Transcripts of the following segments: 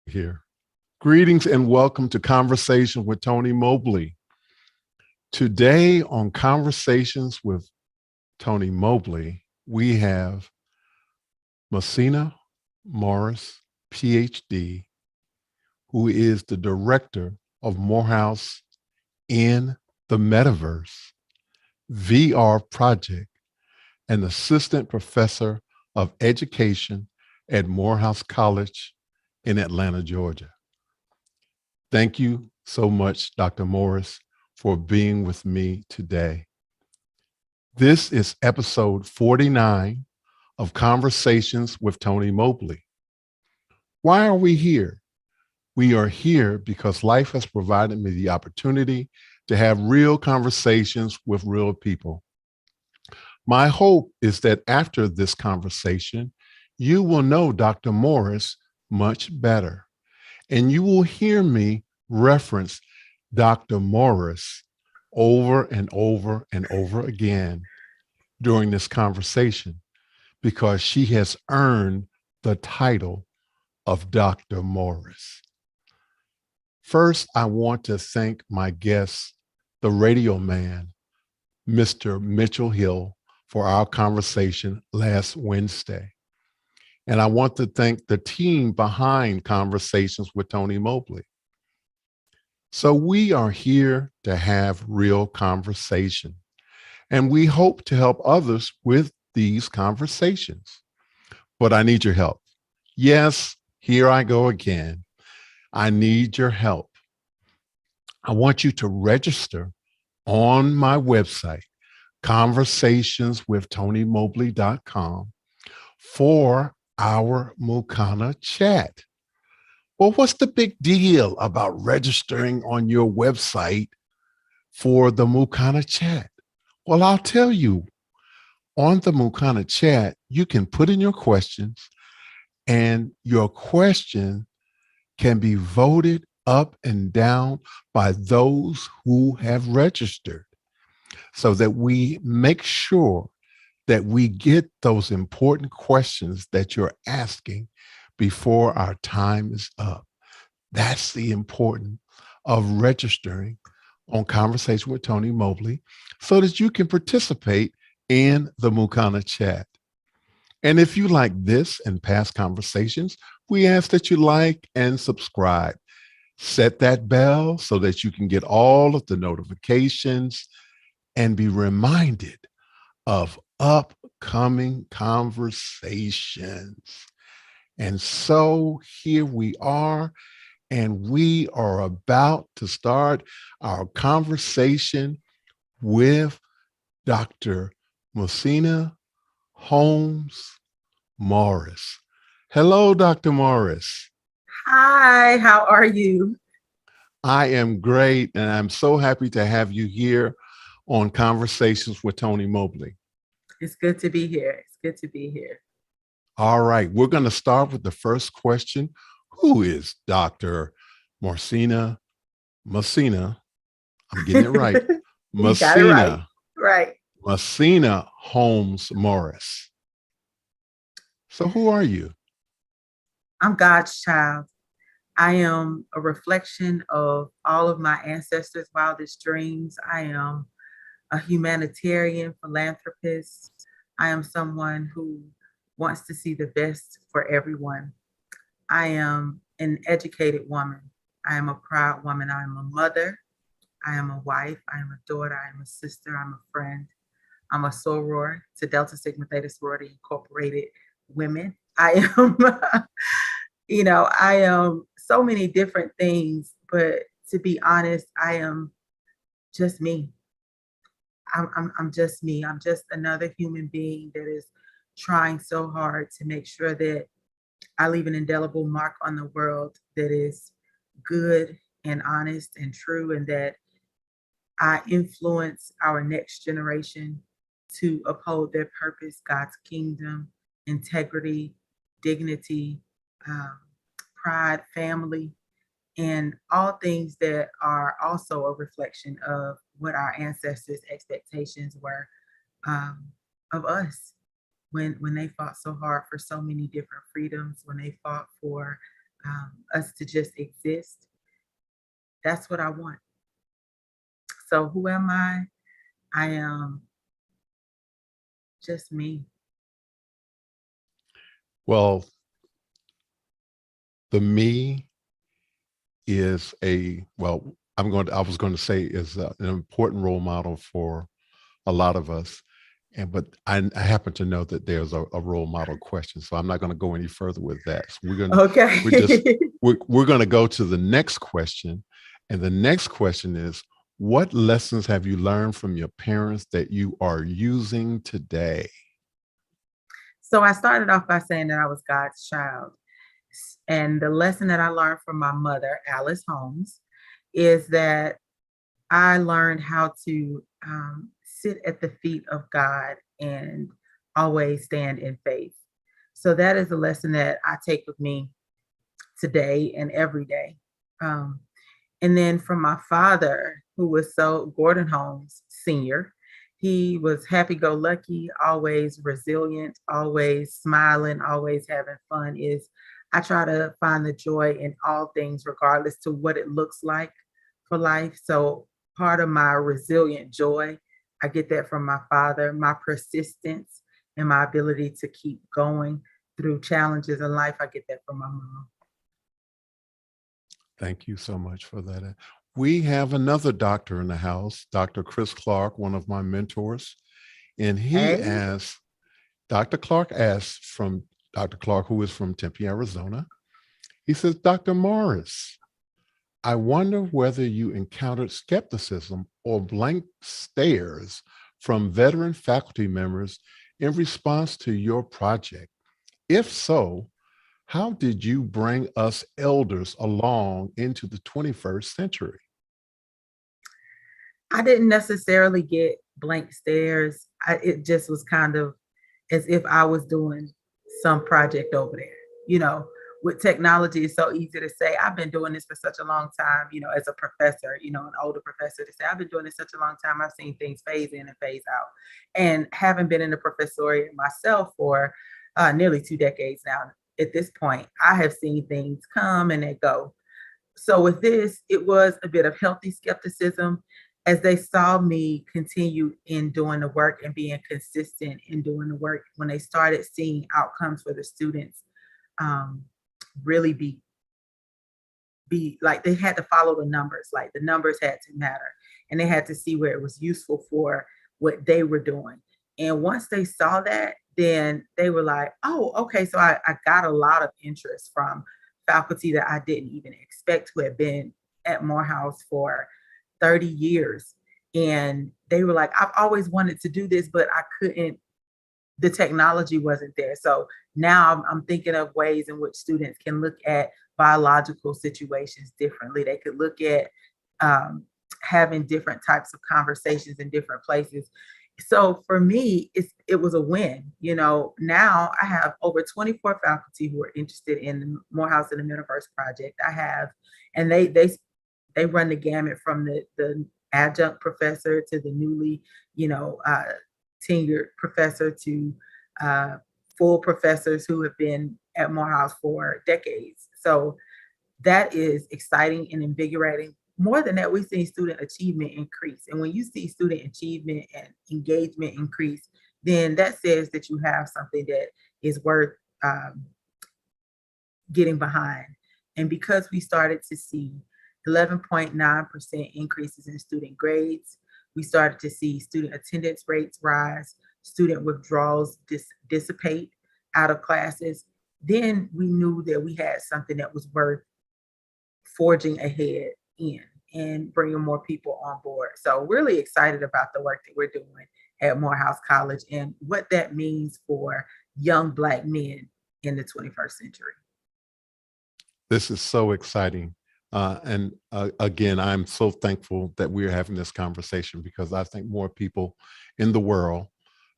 here. Greetings and welcome to Conversation with Tony Mobley. Today on Conversations with Tony Mobley, we have Muhsinah Morris, Ph.D., who is the director of Morehouse in the Metaverse VR project and assistant professor of education at Morehouse College in Atlanta, Georgia. Thank you so much, Dr. Morris, for being with me today. This is episode 49 of Conversations with Tony Mobley. Why are we here? We are here because life has provided me the opportunity to have real conversations with real people. My hope is that after this conversation, you will know Dr. Morris much better, and you will hear me reference Dr. Morris over and over and over again during this conversation because she has earned the title of Dr. Morris. First, I want to thank my guest, the radio man, Mr. Mitchell Hill, for our conversation last Wednesday. And I want to thank the team behind Conversations with Tony Mobley. So we are here to have real conversation, and we hope to help others with these conversations. But I need your help. Yes, here I go again. I need your help. I want you to register on my website, conversationswithtonymobley.com, for our Muhsinah chat. Well, what's the big deal about registering on your website for the Muhsinah chat? Well, I'll tell you, on the Muhsinah chat, you can put in your questions, and your question can be voted up and down by those who have registered so that we make sure that we get those important questions that you're asking before our time is up. That's the importance of registering on Conversation with Tony Mobley so that you can participate in the Muhsinah chat. And if you like this and past conversations, we ask that you like and subscribe. Set that bell so that you can get all of the notifications and be reminded of upcoming conversations. And so here we are, and we are about to start our conversation with Dr. Muhsinah Morris. Hello, Dr. Morris. Hi, how are you? I am great, and I'm so happy to have you here on Conversations with Tony Mobley. It's good to be here. It's good to be here. All right, we're going to start with the first question. Who is Dr. Muhsinah? I'm getting it right. You got it right. Right. Muhsinah Morris. So who are you? I'm God's child. I am a reflection of all of my ancestors' wildest dreams. I am a humanitarian philanthropist. I am someone who wants to see the best for everyone. I am an educated woman. I am a proud woman. I am a mother. I am a wife. I am a daughter. I am a sister. I'm a friend. I'm a soror to Delta Sigma Theta Sorority Incorporated women. I am, I am so many different things, but to be honest, I am just me. I'm just me. I'm just another human being that is trying so hard to make sure that I leave an indelible mark on the world that is good and honest and true, and that I influence our next generation to uphold their purpose, God's kingdom, integrity, dignity, pride, family, and all things that are also a reflection of what our ancestors' expectations were of us when they fought so hard for so many different freedoms, when they fought for us to just exist. That's what I want. So who am I? I am just me. Well, the me is I was going to say is an important role model for a lot of us. But I happen to know that there's a role model question, so I'm not going to go any further with that. So Okay. we're going to go to the next question, and the next question is, what lessons have you learned from your parents that you are using today? So I started off by saying that I was God's child. And the lesson that I learned from my mother, Alice Holmes, is that I learned how to sit at the feet of God and always stand in faith. So that is a lesson that I take with me today and every day. Um, and then from my father, who was Gordon Holmes Sr., he was happy go lucky, always resilient, always smiling, always having fun. Is I try to find the joy in all things, regardless to what it looks like for life. So part of my resilient joy, I get that from my father, my persistence and my ability to keep going through challenges in life. I get that from my mom. Thank you so much for that. We have another doctor in the house, Dr. Chris Clark, one of my mentors, and Hey. Dr. Clark asks from Dr. Clark, who is from Tempe, Arizona. He says, Dr. Morris, I wonder whether you encountered skepticism or blank stares from veteran faculty members in response to your project. If so, how did you bring us elders along into the 21st century? I didn't necessarily get blank stares. It just was kind of as if I was doing some project over there. You know, with technology, it's so easy to say, I've been doing this for such a long time, as a professor, an older professor to say, I've been doing this such a long time. I've seen things phase in and phase out. And having been in the professoriate myself for nearly 2 decades now, at this point, I have seen things come and they go. So with this, it was a bit of healthy skepticism as they saw me continue in doing the work and being consistent in doing the work. When they started seeing outcomes for the students, um, really be like they had to follow the numbers. Like the numbers had to matter, and they had to see where it was useful for what they were doing. And once they saw that, then they were like, "Oh, okay." So I got a lot of interest from faculty that I didn't even expect who had been at Morehouse for 30 years. And they were like, I've always wanted to do this, but I couldn't, the technology wasn't there. So now I'm thinking of ways in which students can look at biological situations differently. They could look at um, having different types of conversations in different places. So for me, it was a win. Now I have over 24 faculty who are interested in the Morehouse and the Metaverse project. I have, and they run the gamut from the adjunct professor to the newly, tenured professor to uh, full professors who have been at Morehouse for decades. So that is exciting and invigorating. More than that, we see student achievement increase. And when you see student achievement and engagement increase, then that says that you have something that is worth getting behind. And because we started to see 11.9% increases in student grades, we started to see student attendance rates rise, student withdrawals dissipate out of classes, then we knew that we had something that was worth forging ahead in and bringing more people on board. So really excited about the work that we're doing at Morehouse College and what that means for young Black men in the 21st century. This is so exciting. And again, I'm so thankful that we're having this conversation because I think more people in the world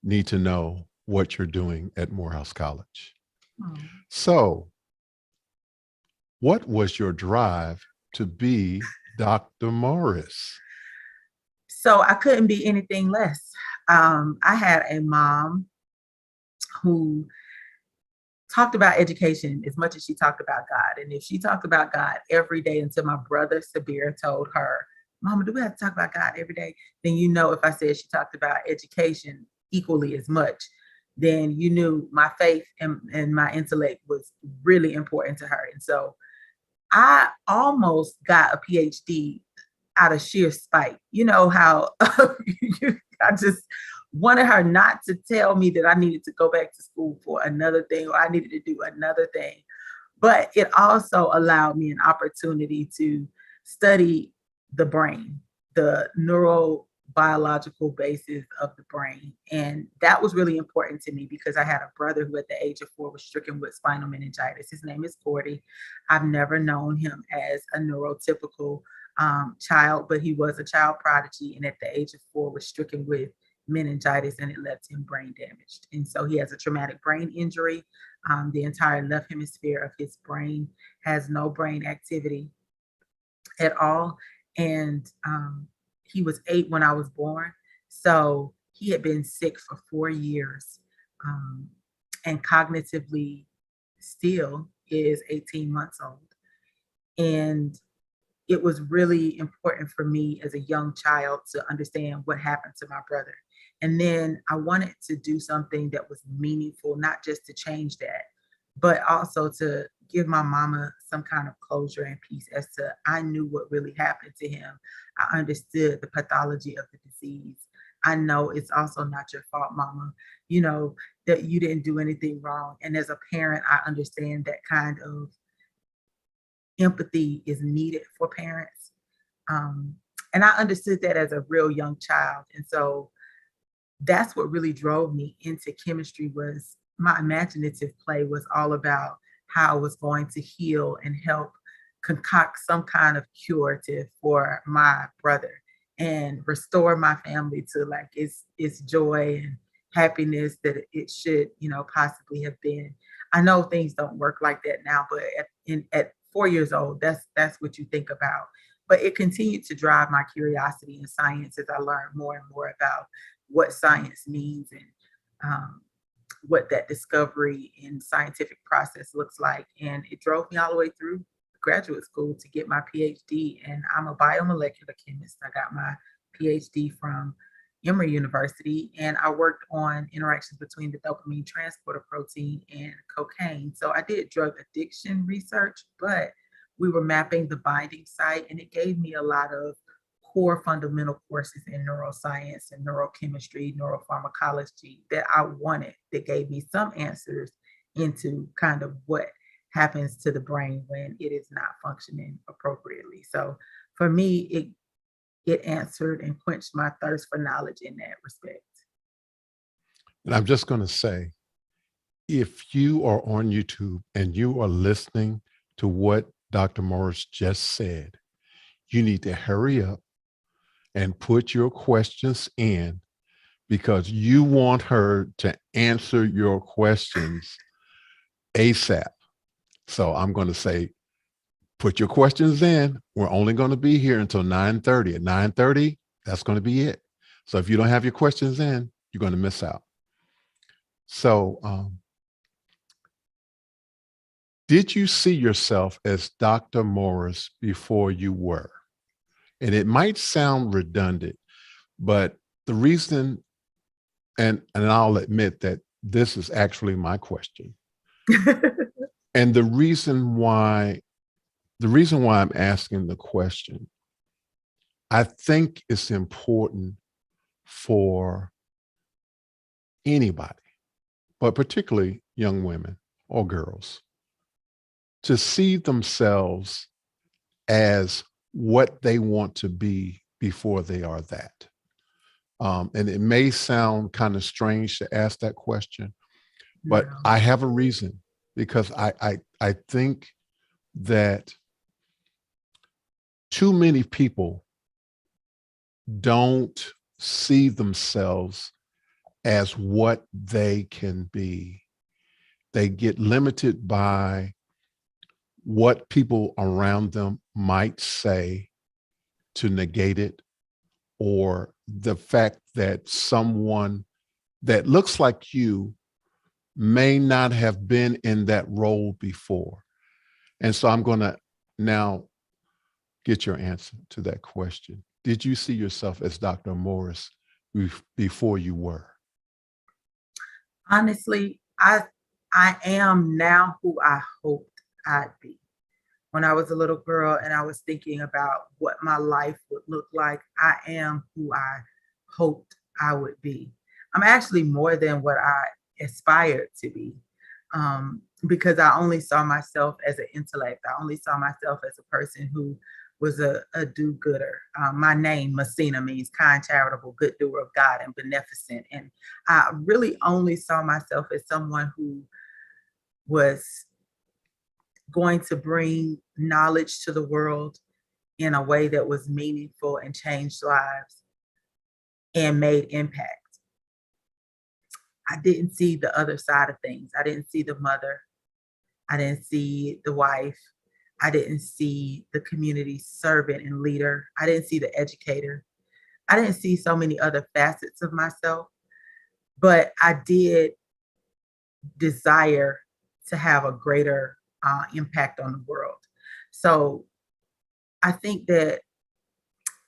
need to know what you're doing at Morehouse College. Oh. So, what was your drive to be Dr. Morris? So I couldn't be anything less. I had a mom who talked about education as much as she talked about God. And if she talked about God every day until my brother Sabir told her, Mama, do we have to talk about God every day? Then you know, if I said she talked about education equally as much, then you knew my faith and my intellect was really important to her. And so I almost got a PhD out of sheer spite. You know how I just wanted her not to tell me that I needed to go back to school for another thing or I needed to do another thing. But it also allowed me an opportunity to study the brain, the neurobiological basis of the brain. And that was really important to me because I had a brother who at the age of 4 was stricken with spinal meningitis. His name is Gordy. I've never known him as a neurotypical child, but he was a child prodigy. And at the age of 4 was stricken with meningitis and it left him brain damaged. And so he has a traumatic brain injury. The entire left hemisphere of his brain has no brain activity at all. And he was 8 when I was born. So he had been sick for 4 years and cognitively still is 18 months old. And it was really important for me as a young child to understand what happened to my brother. And then I wanted to do something that was meaningful, not just to change that, but also to give my mama some kind of closure and peace as to I knew what really happened to him. I understood the pathology of the disease. I know it's also not your fault, mama, you know, that you didn't do anything wrong. And as a parent, I understand that kind of empathy is needed for parents. And I understood that as a real young child. And so that's what really drove me into chemistry was my imaginative play was all about how I was going to heal and help concoct some kind of curative for my brother and restore my family to like its joy and happiness that it should, you know, possibly have been. I know things don't work like that now, but at 4 years old, that's what you think about. But it continued to drive my curiosity in science as I learned more and more about what science means and what that discovery in scientific process looks like. And it drove me all the way through graduate school to get my PhD. And I'm a biomolecular chemist. I got my PhD from Emory University, and I worked on interactions between the dopamine transporter protein and cocaine. So I did drug addiction research, but we were mapping the binding site, and it gave me a lot of core fundamental courses in neuroscience and neurochemistry, neuropharmacology that I wanted, that gave me some answers into kind of what happens to the brain when it is not functioning appropriately. So for me, it answered and quenched my thirst for knowledge in that respect. And I'm just going to say, if you are on YouTube and you are listening to what Dr. Morris just said, you need to hurry up and put your questions in because you want her to answer your questions ASAP. So I'm going to say, put your questions in. We're only going to be here until 9:30. At 9:30, that's going to be it. So if you don't have your questions in, you're going to miss out. So did you see yourself as Dr. Morris before you were? And it might sound redundant, but the reason, and I'll admit that this is actually my question. And the reason why I'm asking the question, I think it's important for anybody, but particularly young women or girls, to see themselves as what they want to be before they are that. And it may sound kind of strange to ask that question, but No. I have a reason, because I think that too many people don't see themselves as what they can be. They get limited by what people around them might say to negate it, or the fact that someone that looks like you may not have been in that role before. And so I'm going to now get your answer to that question. Did you see yourself as Dr. Morris before you were? Honestly, I am now who I hoped I'd be. When I was a little girl and I was thinking about what my life would look like, I am who I hoped I would be. I'm actually more than what I aspired to be, because I only saw myself as an intellect. I only saw myself as a person who was a do-gooder. My name, Muhsinah, means kind, charitable, good doer of God, and beneficent. And I really only saw myself as someone who was going to bring knowledge to the world in a way that was meaningful and changed lives and made impact. I didn't see the other side of things. I didn't see the mother. I didn't see the wife. I didn't see the community servant and leader. I didn't see the educator. I didn't see so many other facets of myself, but I did desire to have a greater impact on the world. So I think that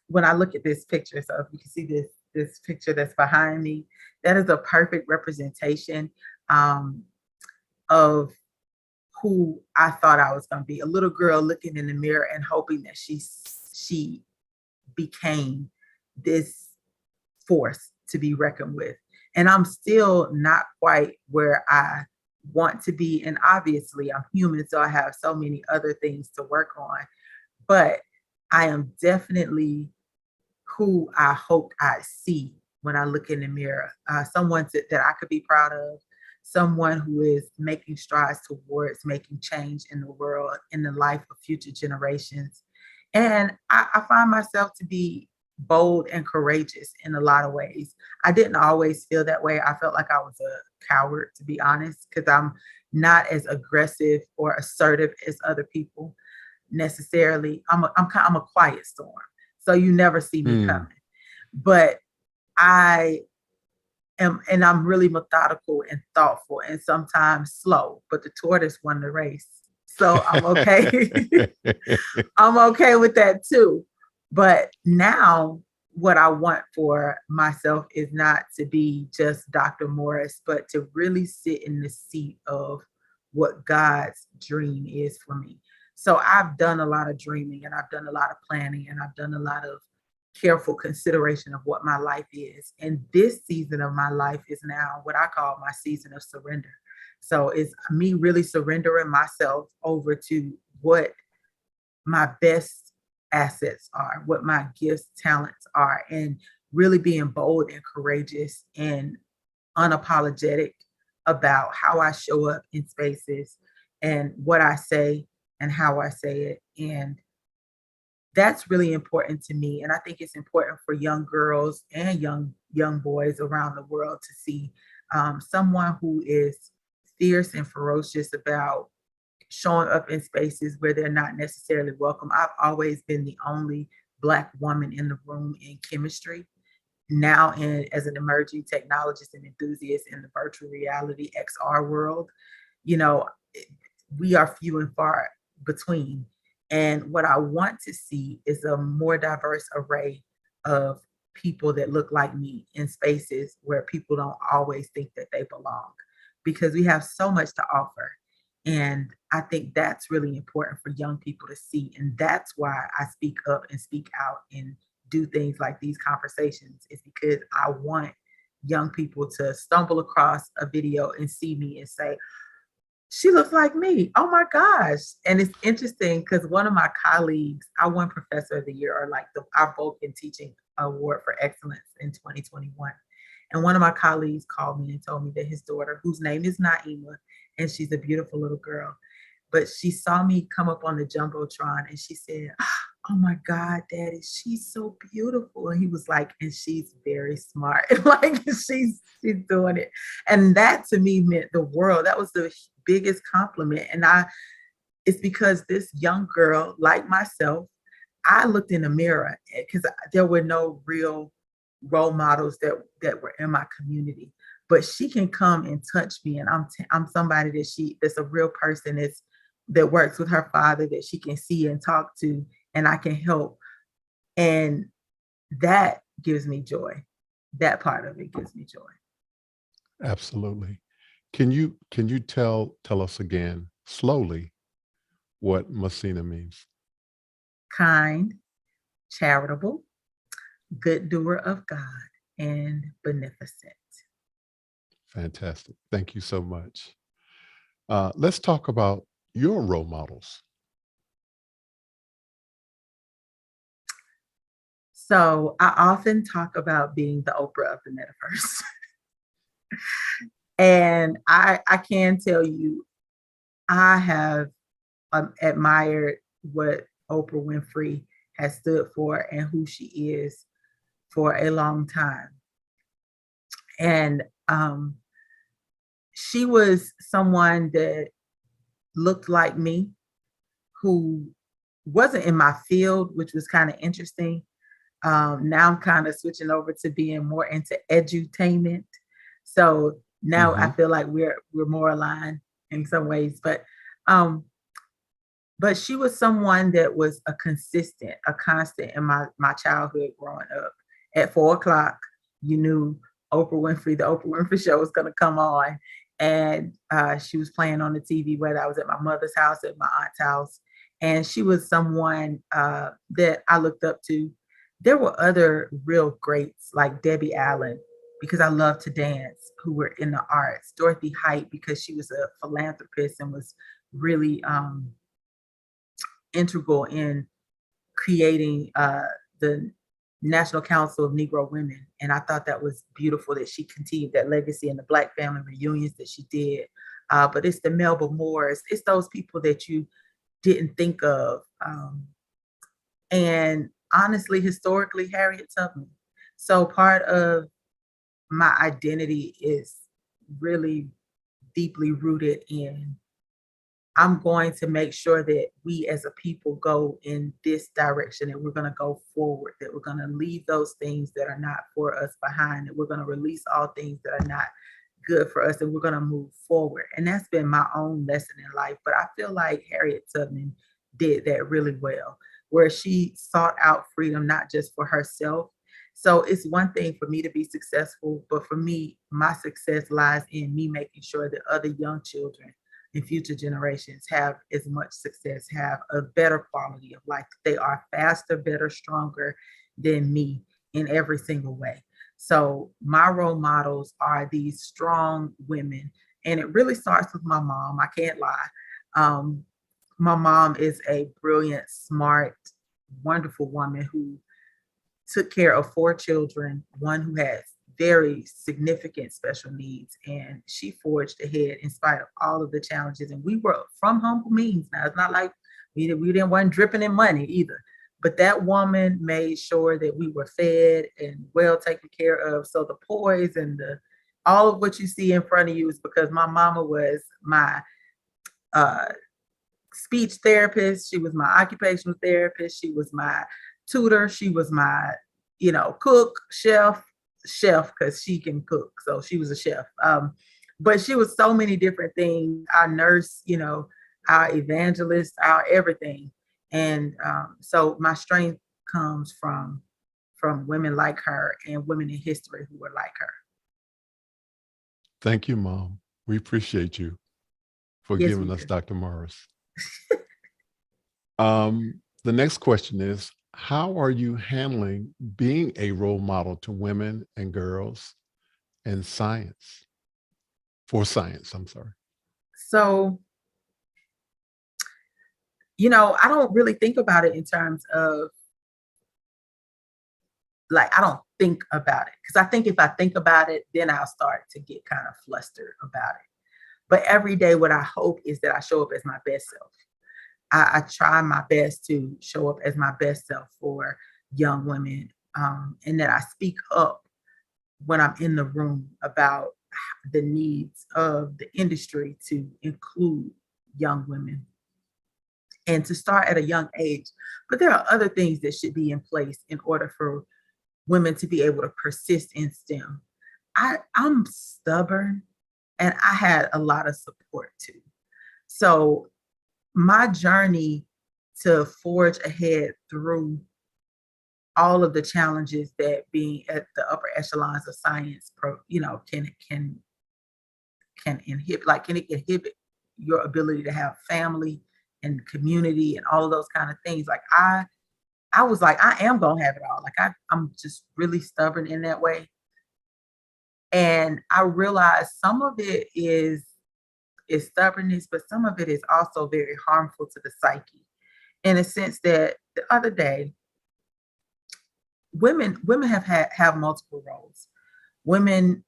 when I look at this picture, so if you can see this picture that's behind me, that is a perfect representation of who I thought I was going to be. A little girl looking in the mirror and hoping that she became this force to be reckoned with. And I'm still not quite where I want to be. And obviously I'm human, so I have so many other things to work on. But I am definitely who I hoped I'd see when I look in the mirror. Someone that I could be proud of, someone who is making strides towards making change in the world, in the life of future generations. And I find myself to be bold and courageous in a lot of ways. I didn't always feel that way. I felt like I was a coward, to be honest, because I'm not as aggressive or assertive as other people necessarily. I'm a quiet storm, so you never see me coming. But I am, and I'm really methodical and thoughtful and sometimes slow, but the tortoise won the race. So I'm okay. I'm okay with that too. But now what I want for myself is not to be just Dr. Morris, but to really sit in the seat of what God's dream is for me. So I've done a lot of dreaming and I've done a lot of planning and I've done a lot of careful consideration of what my life is. And this season of my life is now what I call my season of surrender. So it's me really surrendering myself over to what my best assets are, what my gifts, talents are, and really being bold and courageous and unapologetic about how I show up in spaces and what I say and how I say it. And that's really important to me. And I think it's important for young girls and young boys around the world to see someone who is fierce and ferocious about showing up in spaces where they're not necessarily welcome. I've always been the only Black woman in the room in chemistry. Now, as an emerging technologist and enthusiast in the virtual reality XR world, you know, we are few and far between. And what I want to see is a more diverse array of people that look like me in spaces where people don't always think that they belong, because we have so much to offer. And I think that's really important for young people to see. And that's why I speak up and speak out and do things like these conversations, is because I want young people to stumble across a video and see me and say, she looks like me. Oh my gosh. And it's interesting because one of my colleagues, I won Professor of the Year, or like our Vulcan Teaching Award for Excellence in 2021. And one of my colleagues called me and told me that his daughter, whose name is Naima, and she's a beautiful little girl, but she saw me come up on the Jumbotron and she said, oh my God, Daddy, she's so beautiful. And he was like, and she's very smart. Like she's doing it. And that to me meant the world. That was the biggest compliment. And it's because this young girl, like myself, I looked in the mirror because there were no real role models that were in my community. but she can come and touch me, and I'm somebody that's a real person that works with her father, that she can see and talk to, and I can help, and that gives me joy. That part of it gives me joy. Absolutely. Can you tell us again slowly what Muhsinah means? Kind, charitable, good doer of God, and beneficent. Fantastic. Thank you so much. Let's talk about your role models. So I often talk about being the Oprah of the metaverse. And I can tell you, I have admired what Oprah Winfrey has stood for and who she is for a long time. And she was someone that looked like me, who wasn't in my field, which was kind of interesting. Now I'm kind of switching over to being more into edutainment. So now I Mhm. feel like we're more aligned in some ways. Um, but she was someone that was a constant in my childhood growing up. At 4 o'clock, you knew the Oprah Winfrey Show was going to come on, and she was playing on the TV. Whether I was at my mother's house, at my aunt's house, and she was someone that I looked up to. There were other real greats like Debbie Allen, because I love to dance, who were in the arts. Dorothy Height, because she was a philanthropist and was really integral in creating the National Council of Negro Women. And I thought that was beautiful that she continued that legacy and the Black family reunions that she did. But it's the Melba Moores, it's those people that you didn't think of. And honestly, historically, Harriet Tubman. So part of my identity is really deeply rooted in, I'm going to make sure that we as a people go in this direction, that we're going to go forward, that we're going to leave those things that are not for us behind, that we're going to release all things that are not good for us, and we're going to move forward. And that's been my own lesson in life. But I feel like Harriet Tubman did that really well, where she sought out freedom, not just for herself. So it's one thing for me to be successful, but for me, my success lies in me making sure that other young children and future generations have as much success, have a better quality of life. They are faster, better, stronger than me in every single way. So my role models are these strong women, and it really starts with my mom. I can't lie. Um, my mom is a brilliant, smart, wonderful woman who took care of 4 children, one who has very significant special needs, and she forged ahead in spite of all of the challenges. And we were from humble means. Now, it's not like we didn't want dripping in money either, but that woman made sure that we were fed and well taken care of. So the poise and all of what you see in front of you is because my mama was my uh, speech therapist. She was my occupational therapist. She was my tutor. She was my, cook, chef, because she can cook. So she was a chef. But she was so many different things. Our nurse, our evangelist, our everything. And so my strength comes from women like her and women in history who were like her. Thank you, Mom. We appreciate you for Yes, we giving us do. Dr. Morris. The next question is, how are you handling being a role model to women and girls in science? For science, I'm sorry. So, I don't really think about it in terms of, like, I don't think about it, because I think if I think about it, then I'll start to get kind of flustered about it. But every day, what I hope is that I show up as my best self. I try my best to show up as my best self for young women, and that I speak up when I'm in the room about the needs of the industry to include young women and to start at a young age. But there are other things that should be in place in order for women to be able to persist in STEM. I'm stubborn, and I had a lot of support too. So my journey to forge ahead through all of the challenges that being at the upper echelons of science, can inhibit. Like, can it inhibit your ability to have family and community and all of those kind of things? Like, I was like, I am gonna have it all. Like, I'm just really stubborn in that way. And I realized some of it is stubbornness, but some of it is also very harmful to the psyche, in a sense that the other day, women have multiple roles. Women,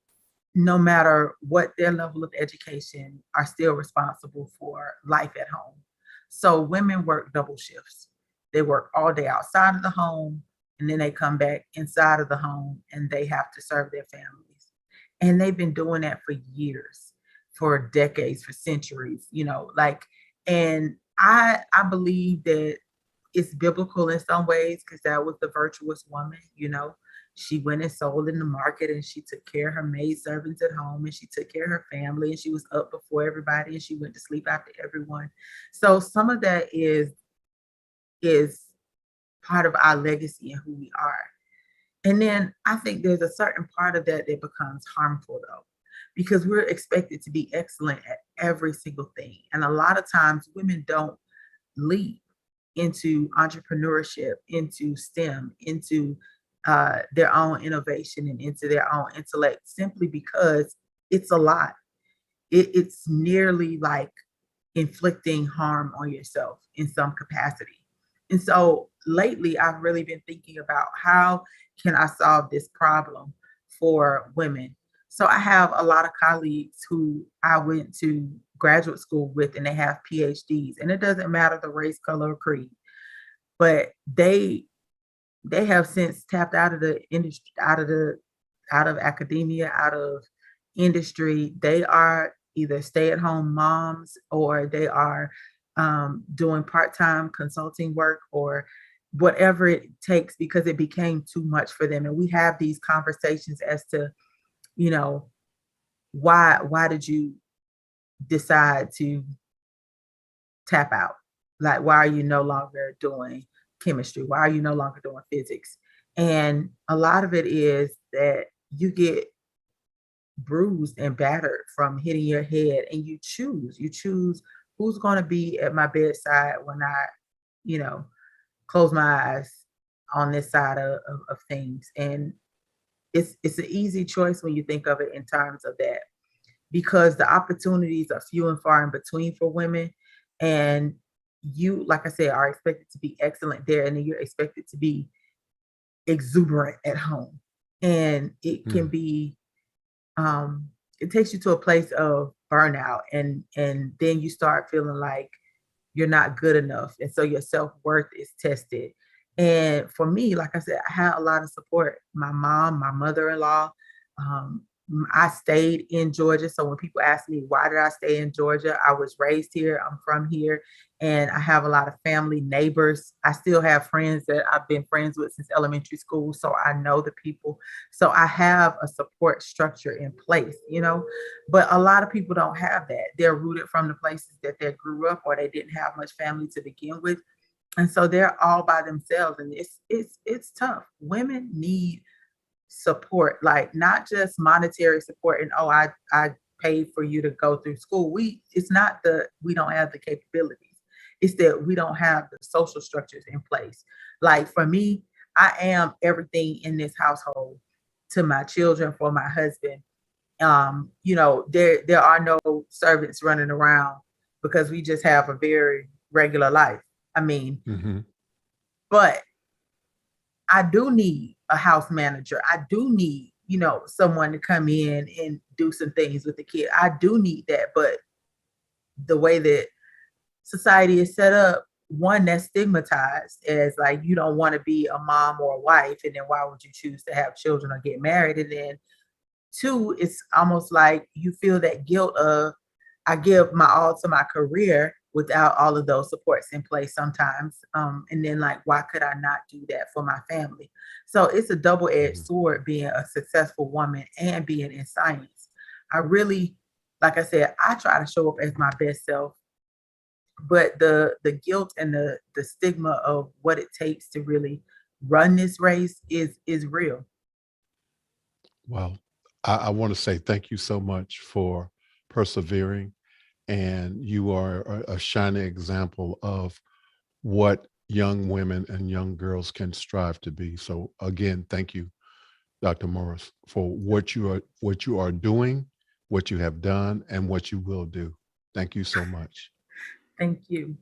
no matter what their level of education, are still responsible for life at home. So women work double shifts. They work all day outside of the home, and then they come back inside of the home and they have to serve their families. And they've been doing that for years, for decades, for centuries, like, and I believe that it's biblical in some ways, because that was the virtuous woman. She went and sold in the market, and she took care of her maid servants at home, and she took care of her family, and she was up before everybody, and she went to sleep after everyone. So some of that is part of our legacy and who we are. And then I think there's a certain part of that that becomes harmful, though, because we're expected to be excellent at every single thing. And a lot of times women don't leap into entrepreneurship, into STEM, into their own innovation, and into their own intellect, simply because it's a lot. It's nearly like inflicting harm on yourself in some capacity. And so lately, I've really been thinking about, how can I solve this problem for women? So I have a lot of colleagues who I went to graduate school with, and they have PhDs, and it doesn't matter the race, color, or creed, but they have since tapped out of the industry, out of academia, out of industry. They are either stay-at-home moms, or they are doing part-time consulting work, or whatever it takes, because it became too much for them. And we have these conversations as to, you know, why did you decide to tap out? Like, why are you no longer doing chemistry? Why are you no longer doing physics? And a lot of it is that you get bruised and battered from hitting your head, and you choose who's going to be at my bedside when I, you know, close my eyes on this side of things. And it's an easy choice when you think of it in terms of that, because the opportunities are few and far in between for women. And you, like I said, are expected to be excellent there, and then you're expected to be exuberant at home. And it can Mm. be, it takes you to a place of burnout, and then you start feeling like you're not good enough. And so your self-worth is tested. And for me, like I said, I had a lot of support. My mom, my mother-in-law, I stayed in Georgia. So when people ask me, why did I stay in Georgia? I was raised here, I'm from here, and I have a lot of family, neighbors. I still have friends that I've been friends with since elementary school. So I know the people. So I have a support structure in place. But a lot of people don't have that. They're rooted from the places that they grew up, or they didn't have much family to begin with. And so they're all by themselves. And it's tough. Women need support, like, not just monetary support, and, oh, I paid for you to go through school. It's not that we don't have the capabilities. It's that we don't have the social structures in place. Like, for me, I am everything in this household to my children, for my husband. There are no servants running around, because we just have a very regular life. I mean, Hmm. but I do need a house manager. I do need, someone to come in and do some things with the kid. I do need that. But the way that society is set up, one, that's stigmatized as, like, you don't want to be a mom or a wife. And then why would you choose to have children or get married? And then two, it's almost like you feel that guilt of, I give my all to my career, without all of those supports in place sometimes. And then like, why could I not do that for my family? So it's a double-edged Mhm. sword being a successful woman and being in science. I really, like I said, I try to show up as my best self, but the guilt and the stigma of what it takes to really run this race is real. Well, I want to say thank you so much for persevering, and you are a shining example of what young women and young girls can strive to be. So again, thank you, Dr. Morris, for what you are doing, what you have done, and what you will do. Thank you so much. Thank you.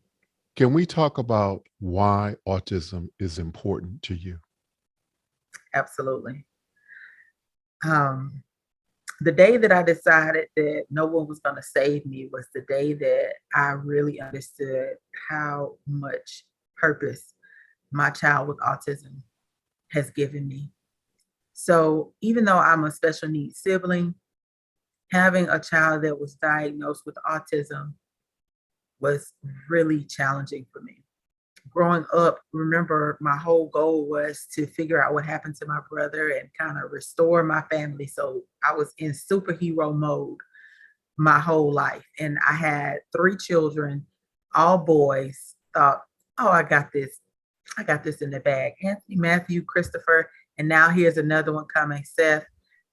Can we talk about why autism is important to you? Absolutely. Um, the day that I decided that no one was going to save me was the day that I really understood how much purpose my child with autism has given me. So even though I'm a special needs sibling, having a child that was diagnosed with autism was really challenging for me. Growing up, remember my whole goal was to figure out what happened to my brother and kind of restore my family. So I was in superhero mode my whole life. And I had three children, all boys. Thought, oh, I got this. I got this in the bag. Anthony, Matthew, Christopher, and now here's another one coming, Seth.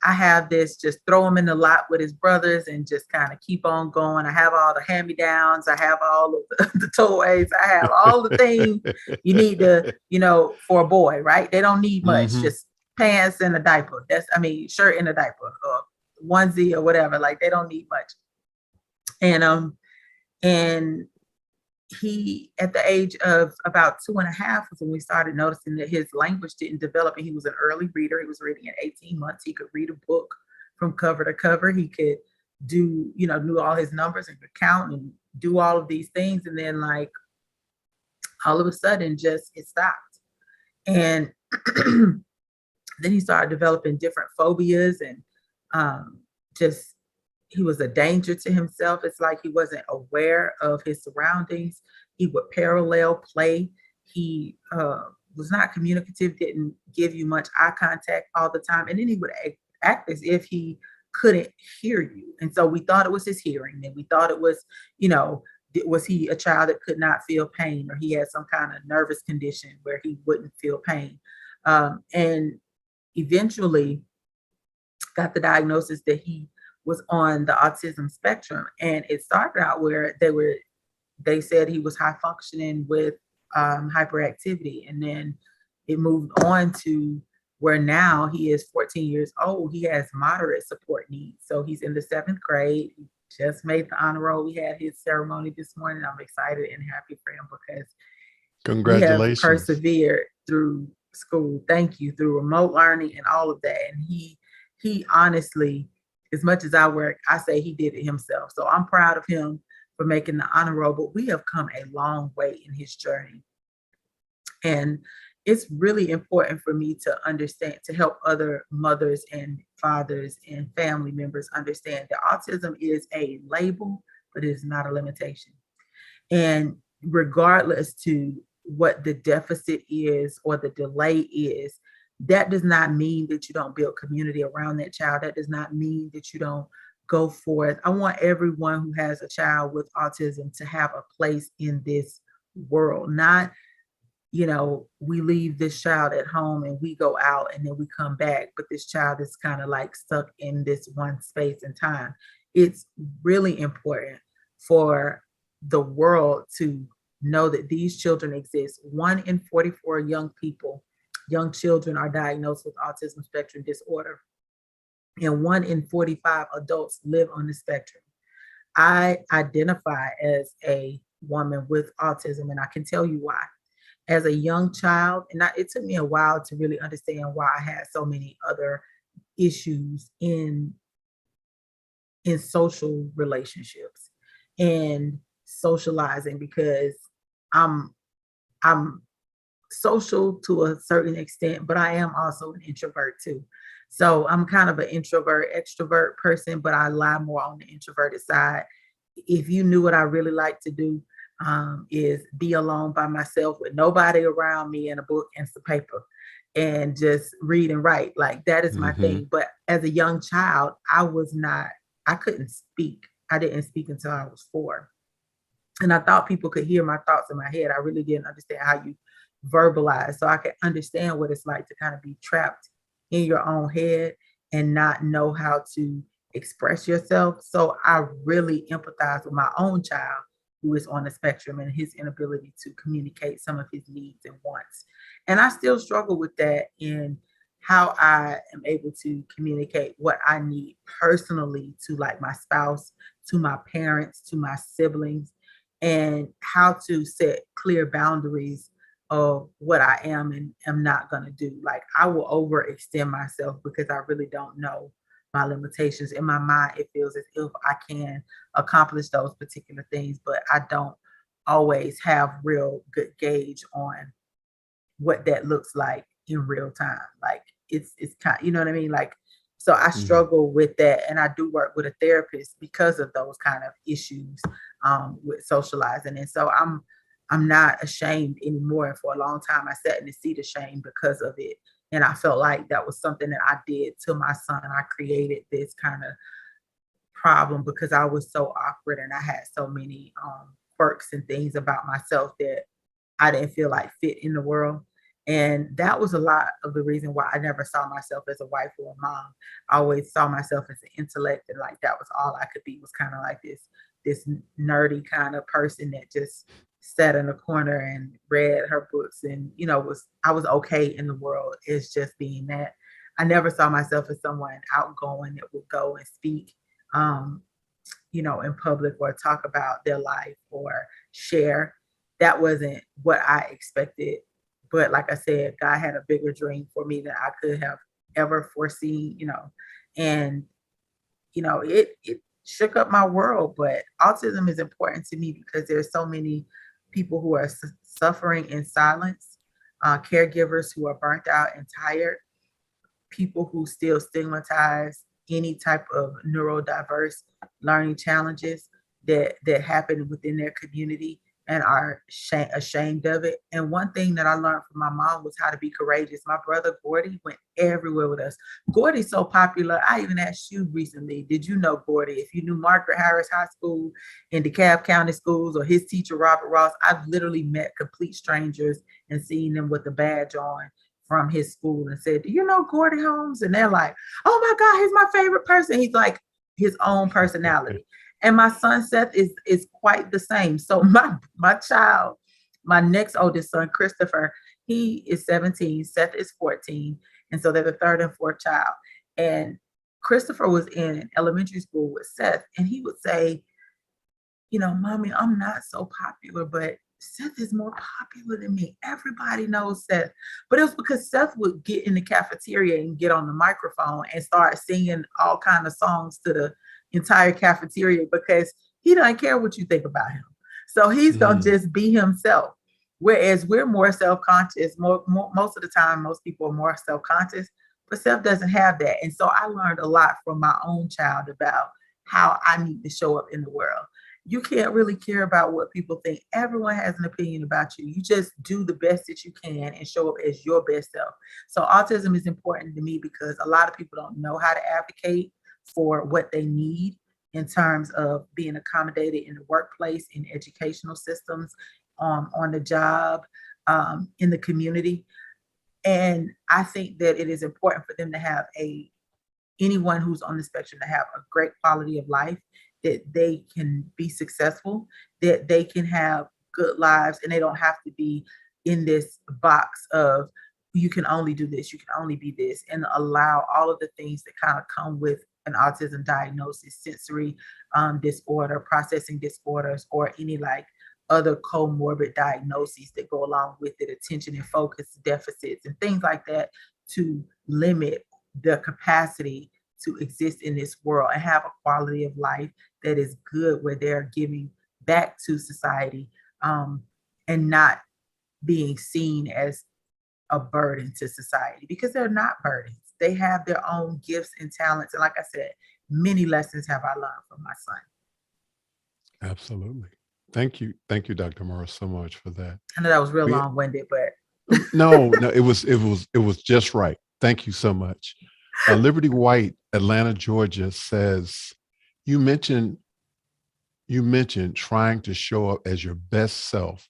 I have this, just throw him in the lot with his brothers and just kind of keep on going. I have all the hand-me-downs. I have all of the toys. I have all the things you need to, for a boy, right? They don't need much, Hmm. just pants and a diaper. Shirt and a diaper, or onesie or whatever. Like they don't need much. And he, at the age of about 2.5, was when we started noticing that his language didn't develop, and he was an early reader. He was reading at 18 months. He could read a book from cover to cover. He could knew all his numbers and could count and do all of these things. And then like all of a sudden just it stopped. And then he started developing different phobias and just he was a danger to himself. It's like he wasn't aware of his surroundings. He would parallel play. He was not communicative, didn't give you much eye contact all the time. And then he would act as if he couldn't hear you. And so we thought it was his hearing. And we thought it was, was he a child that could not feel pain, or he had some kind of nervous condition where he wouldn't feel pain. And eventually got the diagnosis that he was on the autism spectrum. And it started out where they said he was high functioning with hyperactivity. And then it moved on to where now he is 14 years old. He has moderate support needs. So he's in the 7th grade. He just made the honor roll. We had his ceremony this morning. I'm excited and happy for him because we have Congratulations. persevered through school. Thank you, through remote learning and all of that. And he honestly, as much as I work, I say he did it himself. So I'm proud of him for making the honor roll. But we have come a long way in his journey. And it's really important for me to understand, to help other mothers and fathers and family members understand that autism is a label, but it is not a limitation. And regardless to what the deficit is or the delay is, that does not mean that you don't build community around that child. That does not mean that you don't go forth. I want everyone who has a child with autism to have a place in this world, not we leave this child at home and we go out and then we come back, but this child is kind of like stuck in this one space and time. It's really important for the world to know that these children exist. 1 in 44 young children are diagnosed with autism spectrum disorder, and 1 in 45 adults live on the spectrum. I identify as a woman with autism, and I can tell you why. As a young child, and it took me a while to really understand why I had so many other issues in social relationships and socializing, because I'm I'm social to a certain extent, but I am also an introvert too. So I'm kind of an introvert extrovert person, but I lie more on the introverted side. If you knew what I really like to do, is be alone by myself with nobody around me and a book and some paper and just read and write. Like that is my Mm-hmm. thing. But as a young child, I couldn't speak. I didn't speak until I was 4. And I thought people could hear my thoughts in my head. I really didn't understand how you verbalize. So I could understand what it's like to kind of be trapped in your own head and not know how to express yourself. So I really empathize with my own child who is on the spectrum and his inability to communicate some of his needs and wants. And I still struggle with that in how I am able to communicate what I need personally to like my spouse, to my parents, to my siblings, and how to set clear boundaries of what I am and am not going to do. Like I will overextend myself because I really don't know my limitations. In my mind, it feels as if I can accomplish those particular things, but I don't always have real good gauge on what that looks like in real time. Like it's kind, you know what I mean? Like so I Mm-hmm. struggle with that, and I do work with a therapist because of those kind of issues with socializing. And so I'm not ashamed anymore. And for a long time, I sat in the seat of shame because of it, and I felt like that was something that I did to my son. I created this kind of problem because I was so awkward and I had so many quirks and things about myself that I didn't feel like fit in the world. And that was a lot of the reason why I never saw myself as a wife or a mom. I always saw myself as an intellect, and like that was all I could be, was kind of like this nerdy kind of person that just sat in a corner and read her books and was I was okay in the world. It's just being that. I never saw myself as someone outgoing that would go and speak um, in public or talk about their life or share. That wasn't what I expected. But like I said, God had a bigger dream for me than I could have ever foreseen, and it shook up my world. But autism is important to me because there's so many people who are suffering in silence, caregivers who are burnt out and tired, people who still stigmatize any type of neurodiverse learning challenges that happen within their community and are ashamed of it. And one thing that I learned from my mom was how to be courageous. My brother Gordy went everywhere with us. Gordy's so popular. I even asked you recently, did you know Gordy? If you knew Margaret Harris High School in DeKalb County schools or his teacher, Robert Ross, I've literally met complete strangers and seen them with a badge on from his school and said, do you know Gordy Holmes? And they're like, oh my God, he's my favorite person. He's like his own personality. And my son Seth is quite the same. So my child, my next oldest son, Christopher, he is 17, Seth is 14. And so they're the third and fourth child. And Christopher was in elementary school with Seth, and he would say, Mommy, I'm not so popular, but Seth is more popular than me. Everybody knows Seth. But it was because Seth would get in the cafeteria and get on the microphone and start singing all kind of songs to the entire cafeteria because he doesn't care what you think about him. So he's going to Mm-hmm. just be himself. Whereas we're more self-conscious, most of the time, most people are more self-conscious, but Seth doesn't have that. And so I learned a lot from my own child about how I need to show up in the world. You can't really care about what people think. Everyone has an opinion about you. You just do the best that you can and show up as your best self. So autism is important to me because a lot of people don't know how to advocate for what they need in terms of being accommodated in the workplace, in educational systems, on the job, in the community. And I think that it is important for them to have anyone who's on the spectrum to have a great quality of life, that they can be successful, that they can have good lives, and they don't have to be in this box of you can only do this, you can only be this, and allow all of the things that kind of come with an autism diagnosis, sensory disorder, processing disorders, or any like other comorbid diagnoses that go along with it, attention and focus deficits and things like that, to limit the capacity to exist in this world and have a quality of life that is good, where they're giving back to society, and not being seen as a burden to society, because they're not burdens. They have their own gifts and talents. And like I said, many lessons have I learned from my son. Absolutely. Thank you, Dr. Morris, so much for that. I know that was real We, long-winded, but no, no, it was just right. Thank you so much. Liberty White, Atlanta, Georgia says, you mentioned you mentioned trying to show up as your best self.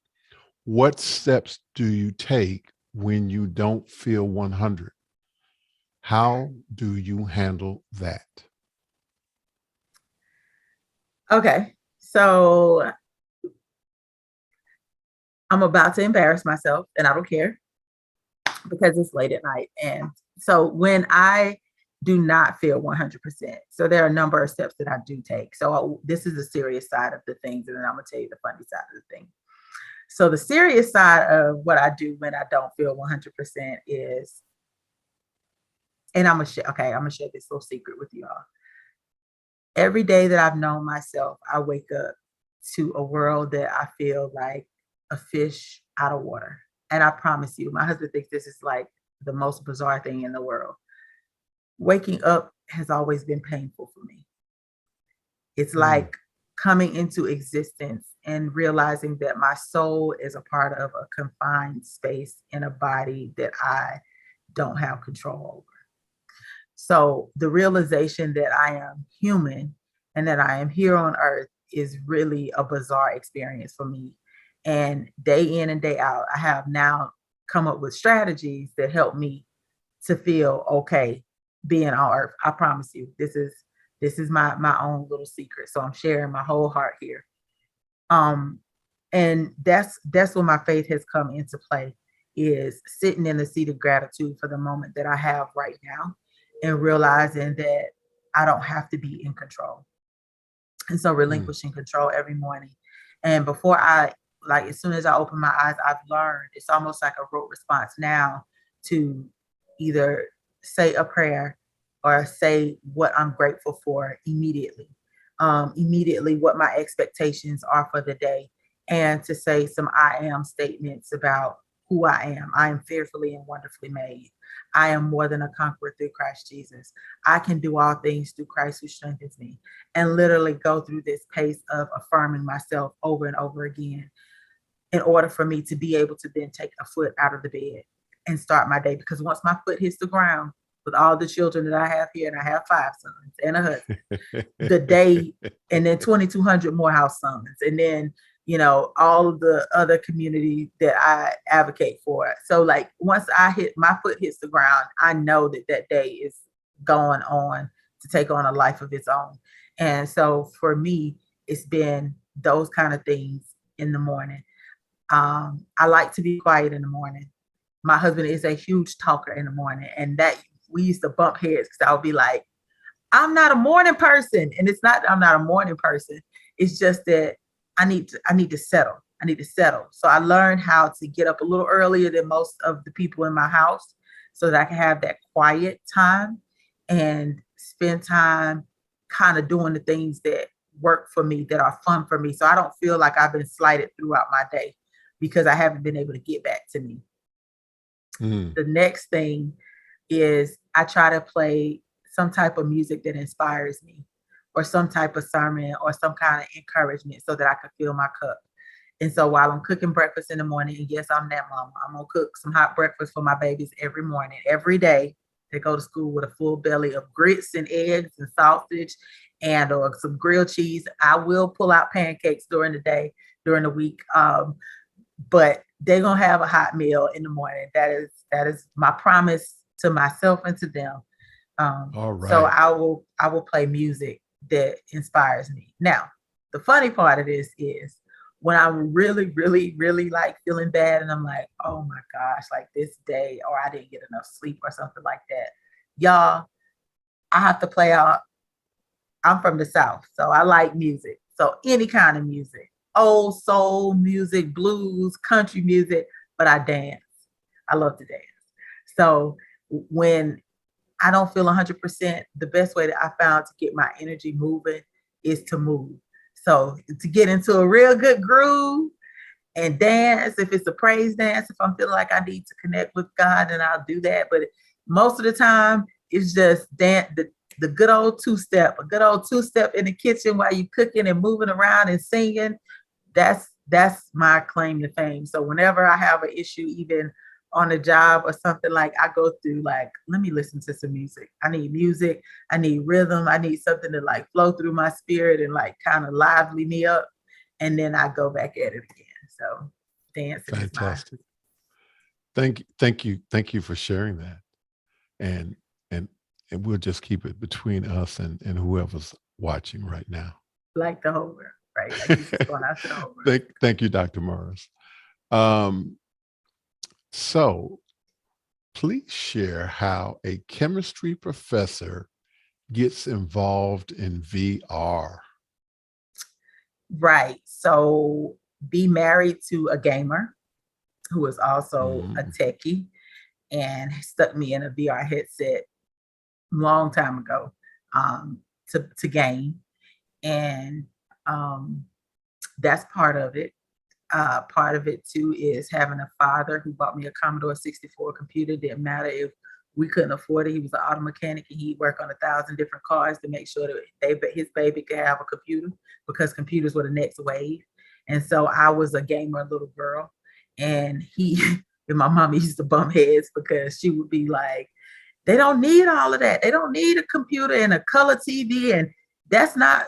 What steps do you take when you don't feel 100? How do you handle that? okay. So I'm about to embarrass myself and I don't care because it's late at night. And so when I do not feel 100%, so there are a number of steps that I do take. So this is the serious side of the things, and then I'm gonna tell you the funny side of the thing. So the serious side of what I do when I don't feel 100% is, and I'm gonna share this little secret with you all. Every day that I've known myself, I wake up to a world that I feel like a fish out of water. And I promise you, my husband thinks this is like the most bizarre thing in the world. Waking up has always been painful for me. It's Mm, like coming into existence and realizing that my soul is a part of a confined space in a body that I don't have control over. So the realization that I am human and that I am here on earth is really a bizarre experience for me. And day in and day out, I have now come up with strategies that help me to feel okay being on earth. I promise you, this is my own little secret. So I'm sharing my whole heart here. Um, and that's where my faith has come into play, is sitting in the seat of gratitude for the moment that I have right now and realizing that I don't have to be in control. And so mm, relinquishing control every morning. And before I, like, as soon as I open my eyes, I've learned it's almost like a rote response now to either say a prayer or say what I'm grateful for immediately. Immediately what my expectations are for the day, and to say some I am statements about who I am. I am fearfully and wonderfully made. I am more than a conqueror through Christ Jesus. I can do all things through Christ who strengthens me, and literally go through this pace of affirming myself over and over again in order for me to be able to then take a foot out of the bed and start my day. Because once my foot hits the ground with all the children that I have here, and I have 5 sons and a husband, the day, and then 2,200 Morehouse sons, and then all of the other community that I advocate for. So like once my foot hits the ground, I know that that day is going on to take on a life of its own. And so for me, it's been those kind of things in the morning. I like to be quiet in the morning. My husband is a huge talker in the morning, and that we used to bump heads because I would be like, I'm not a morning person. And it's not that I'm not a morning person. It's just that I need to settle. I need to settle. So I learned how to get up a little earlier than most of the people in my house so that I can have that quiet time and spend time kind of doing the things that work for me, that are fun for me. So I don't feel like I've been slighted throughout my day because I haven't been able to get back to me. mm. The next thing is I try to play some type of music that inspires me, or some type of sermon or some kind of encouragement so that I can fill my cup. And so while I'm cooking breakfast in the morning, and yes, I'm that mama, I'm gonna cook some hot breakfast for my babies every morning, every day. They go to school with a full belly of grits and eggs and sausage and or some grilled cheese. I will pull out pancakes during the day, during the week. But they're gonna have a hot meal in the morning. That is my promise to myself and to them. All So right. I will play music that inspires me. Now, the funny part of this is when I'm really, really, really like feeling bad and I'm like, oh my gosh, like this day, or I didn't get enough sleep or something like that. Y'all, I have to play out. I'm from the South, so I like music. So any kind of music, old soul music, blues, country music, but I dance. I love to dance. So when I don't feel 100%, the best way that I found to get my energy moving is to move. So to get into a real good groove and dance, if it's a praise dance, if I'm feeling like I need to connect with God, then I'll do that. But most of the time, it's just dance, the a good old two step in the kitchen while you're cooking and moving around and singing. that's my claim to fame. So whenever I have an issue, even on a job or something, like I go through like, let me listen to some music. I need music. I need rhythm. I need something to like flow through my spirit and like kind of lively me up. And then I go back at it again. So dancing is my Fantastic. Thank you for sharing that. And and and we'll just keep it between us and whoever's watching right now. like the homer, right? Like he's just going out to the homer. Thank you, Dr. Morris. Um, so please share how a chemistry professor gets involved in VR. Right. So be married to a gamer who is also a Mm, techie and stuck me in a VR headset long time ago, to game. And um, that's part of it. Part of it too is having a father who bought me a Commodore 64 computer. Didn't matter if we couldn't afford it. He was an auto mechanic and he'd work on 1,000 different cars to make sure that his baby could have a computer, because computers were the next wave. And so I was a gamer little girl, and he and my mom used to bump heads because she would be like, they don't need all of that. They don't need a computer and a color TV, and that's not.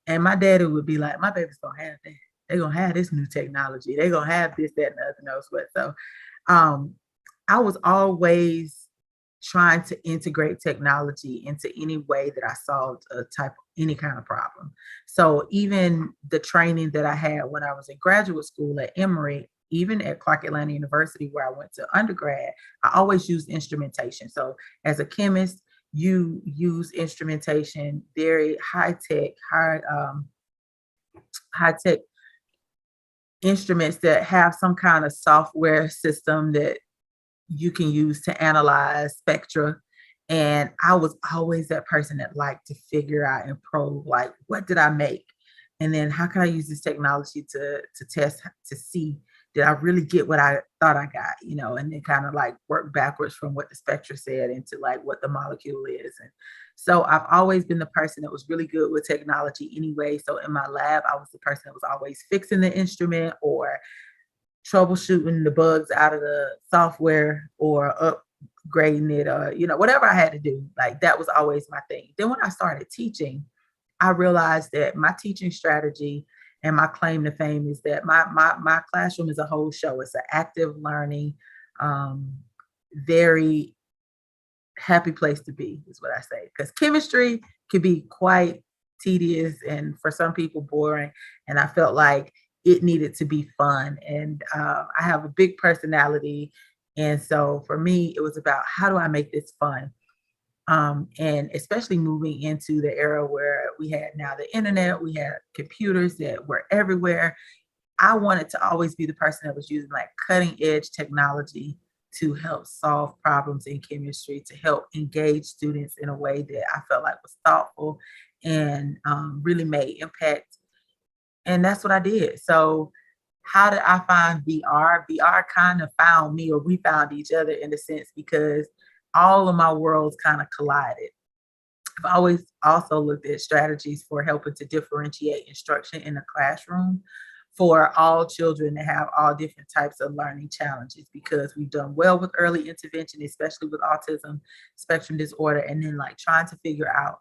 And my daddy would be like, my baby's gonna have that. They're gonna have this new technology. They're gonna have this, that, and the other knows what. So um, I was always trying to integrate technology into any way that I solved any kind of problem. So even the training that I had when I was in graduate school at Emory, even at Clark Atlanta University, where I went to undergrad, I always used instrumentation. So as a chemist, you use instrumentation, very high tech instruments that have some kind of software system that you can use to analyze spectra. And I was always that person that liked to figure out and probe, like, what did I make? And then how can I use this technology to test to see, did I really get what I thought I got, and then kind of like work backwards from what the spectra said into like what the molecule is. And so I've always been the person that was really good with technology anyway. So in my lab, I was the person that was always fixing the instrument or troubleshooting the bugs out of the software or upgrading it, or whatever I had to do. Like that was always my thing. Then when I started teaching, I realized that my teaching strategy and my claim to fame is that my classroom is a whole show. It's an active learning, um, very happy place to be, is what I say. Because chemistry can be quite tedious and for some people boring. And I felt like it needed to be fun. And I have a big personality. And so for me, it was about, how do I make this fun? And especially moving into the era where we had now the internet, we had computers that were everywhere. I wanted to always be the person that was using like cutting edge technology to help solve problems in chemistry, to help engage students in a way that I felt like was thoughtful and really made impact. And that's what I did. So how did I find VR? VR kind of found me, or we found each other in a sense, because all of my worlds kind of collided. I've always also looked at strategies for helping to differentiate instruction in the classroom for all children that have all different types of learning challenges, because we've done well with early intervention, especially with autism spectrum disorder, and then like trying to figure out,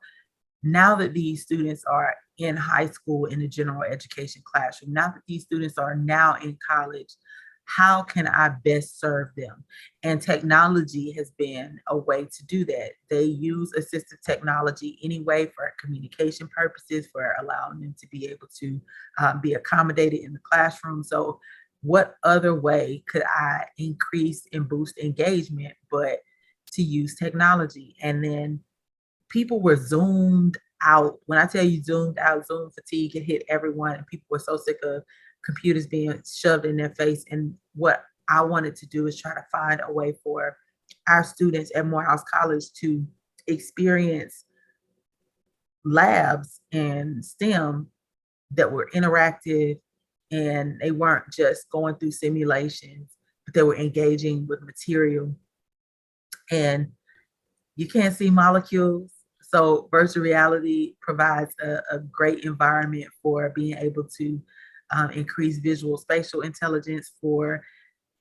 now that these students are in high school in the general education classroom, now that these students are now in college, how can I best serve them? And technology has been a way to do that. They use assistive technology anyway for communication purposes, for allowing them to be able to be accommodated in the classroom. So what other way could I increase and boost engagement but to use technology? And then people were zoomed out. When I tell you zoomed out, Zoom fatigue had hit everyone, and people were so sick of computers being shoved in their face. And what I wanted to do is try to find a way for our students at Morehouse College to experience labs and STEM that were interactive, and they weren't just going through simulations, but they were engaging with material. And you can't see molecules. So virtual reality provides a great environment for being able to increase visual spatial intelligence for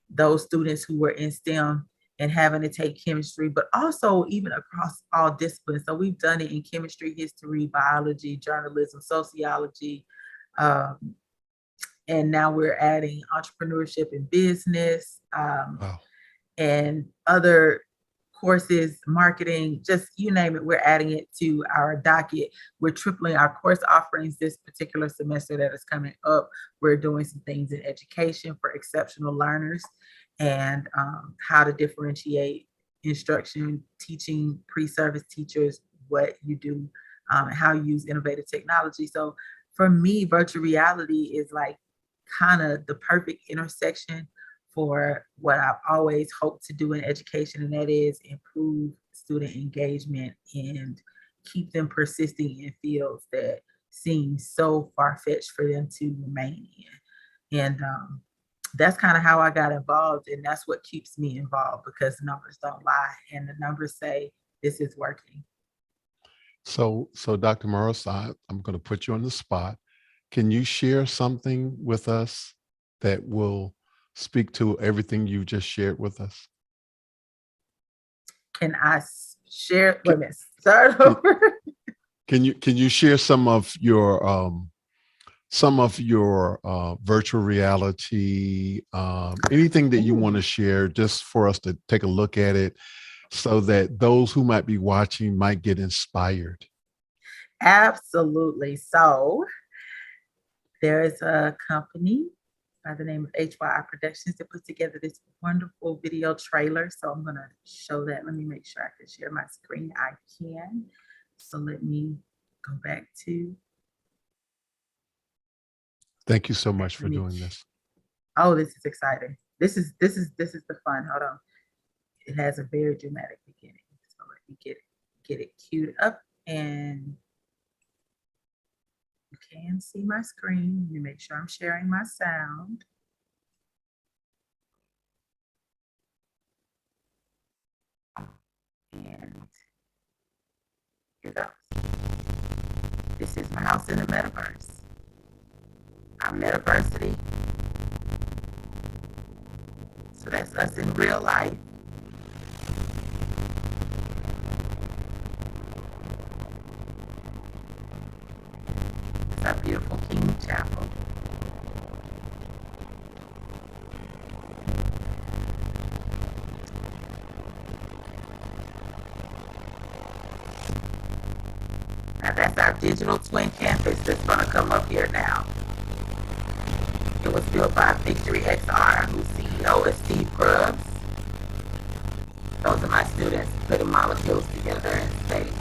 those students who were in STEM and having to take chemistry, but also even across all disciplines. So we've done it in chemistry, history, biology, journalism, sociology, and now we're adding entrepreneurship and business, Wow. and other courses, marketing, just you name it, we're adding it to our docket. We're tripling our course offerings this particular semester that is coming up. We're doing some things in education for exceptional learners and how to differentiate instruction, teaching, pre-service teachers, what you do, and how you use innovative technology. So for me, virtual reality is like kind of the perfect intersection for what I've always hoped to do in education, and that is improve student engagement and keep them persisting in fields that seem so far-fetched for them to remain in. And that's kind of how I got involved, and that's what keeps me involved, because the numbers don't lie, and the numbers say this is working. So Dr. Morris, I'm going to put you on the spot. Can you share something with us that will speak to everything you just shared with us? Can I share? Wait a minute. Start over. Can you share some of your virtual reality, anything that you want to share, just for us to take a look at it, so that those who might be watching might get inspired? Absolutely. So there is a company by the name of HYI Productions that put together this wonderful video trailer. So I'm going to show that. Let me make sure I can share my screen. I can. So let me go back to. Thank you so much for doing this. Oh, this is exciting. This is the fun. Hold on. It has a very dramatic beginning. So let me get it queued up, and you can see my screen. Let me make sure I'm sharing my sound. And here goes. This is my house in the metaverse. Our metaversity. So that's us in real life. It's our beautiful King Chapel. Now that's our digital twin campus that's going to come up here now. It was built by Victory XR, whose CEO is Steve Grubbs. Those are my students putting molecules together in space.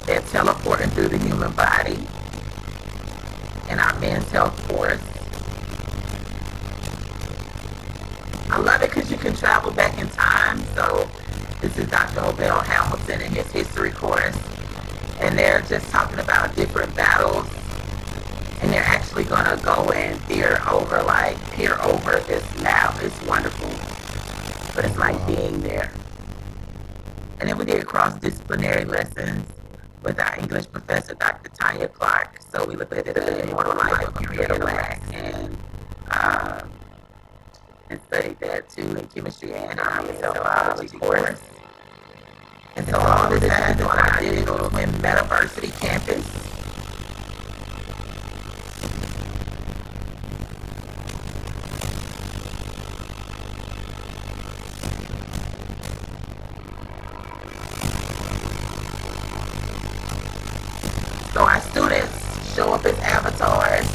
They're teleporting through the human body in our men's health course. I love it because you can travel back in time. So this is Dr. Obel Hamilton in his history course, and they're just talking about different battles, and they're actually going to go and peer over this map. It's wonderful, but it's like being there. And then we did cross-disciplinary lessons with our English professor, Dr. Tanya Clark. So we looked at the immortal life of Henrietta Lacks and studied that too in chemistry and our cell biology course. And so all this happened on our digital twin metaversity campus. So our students show up as avatars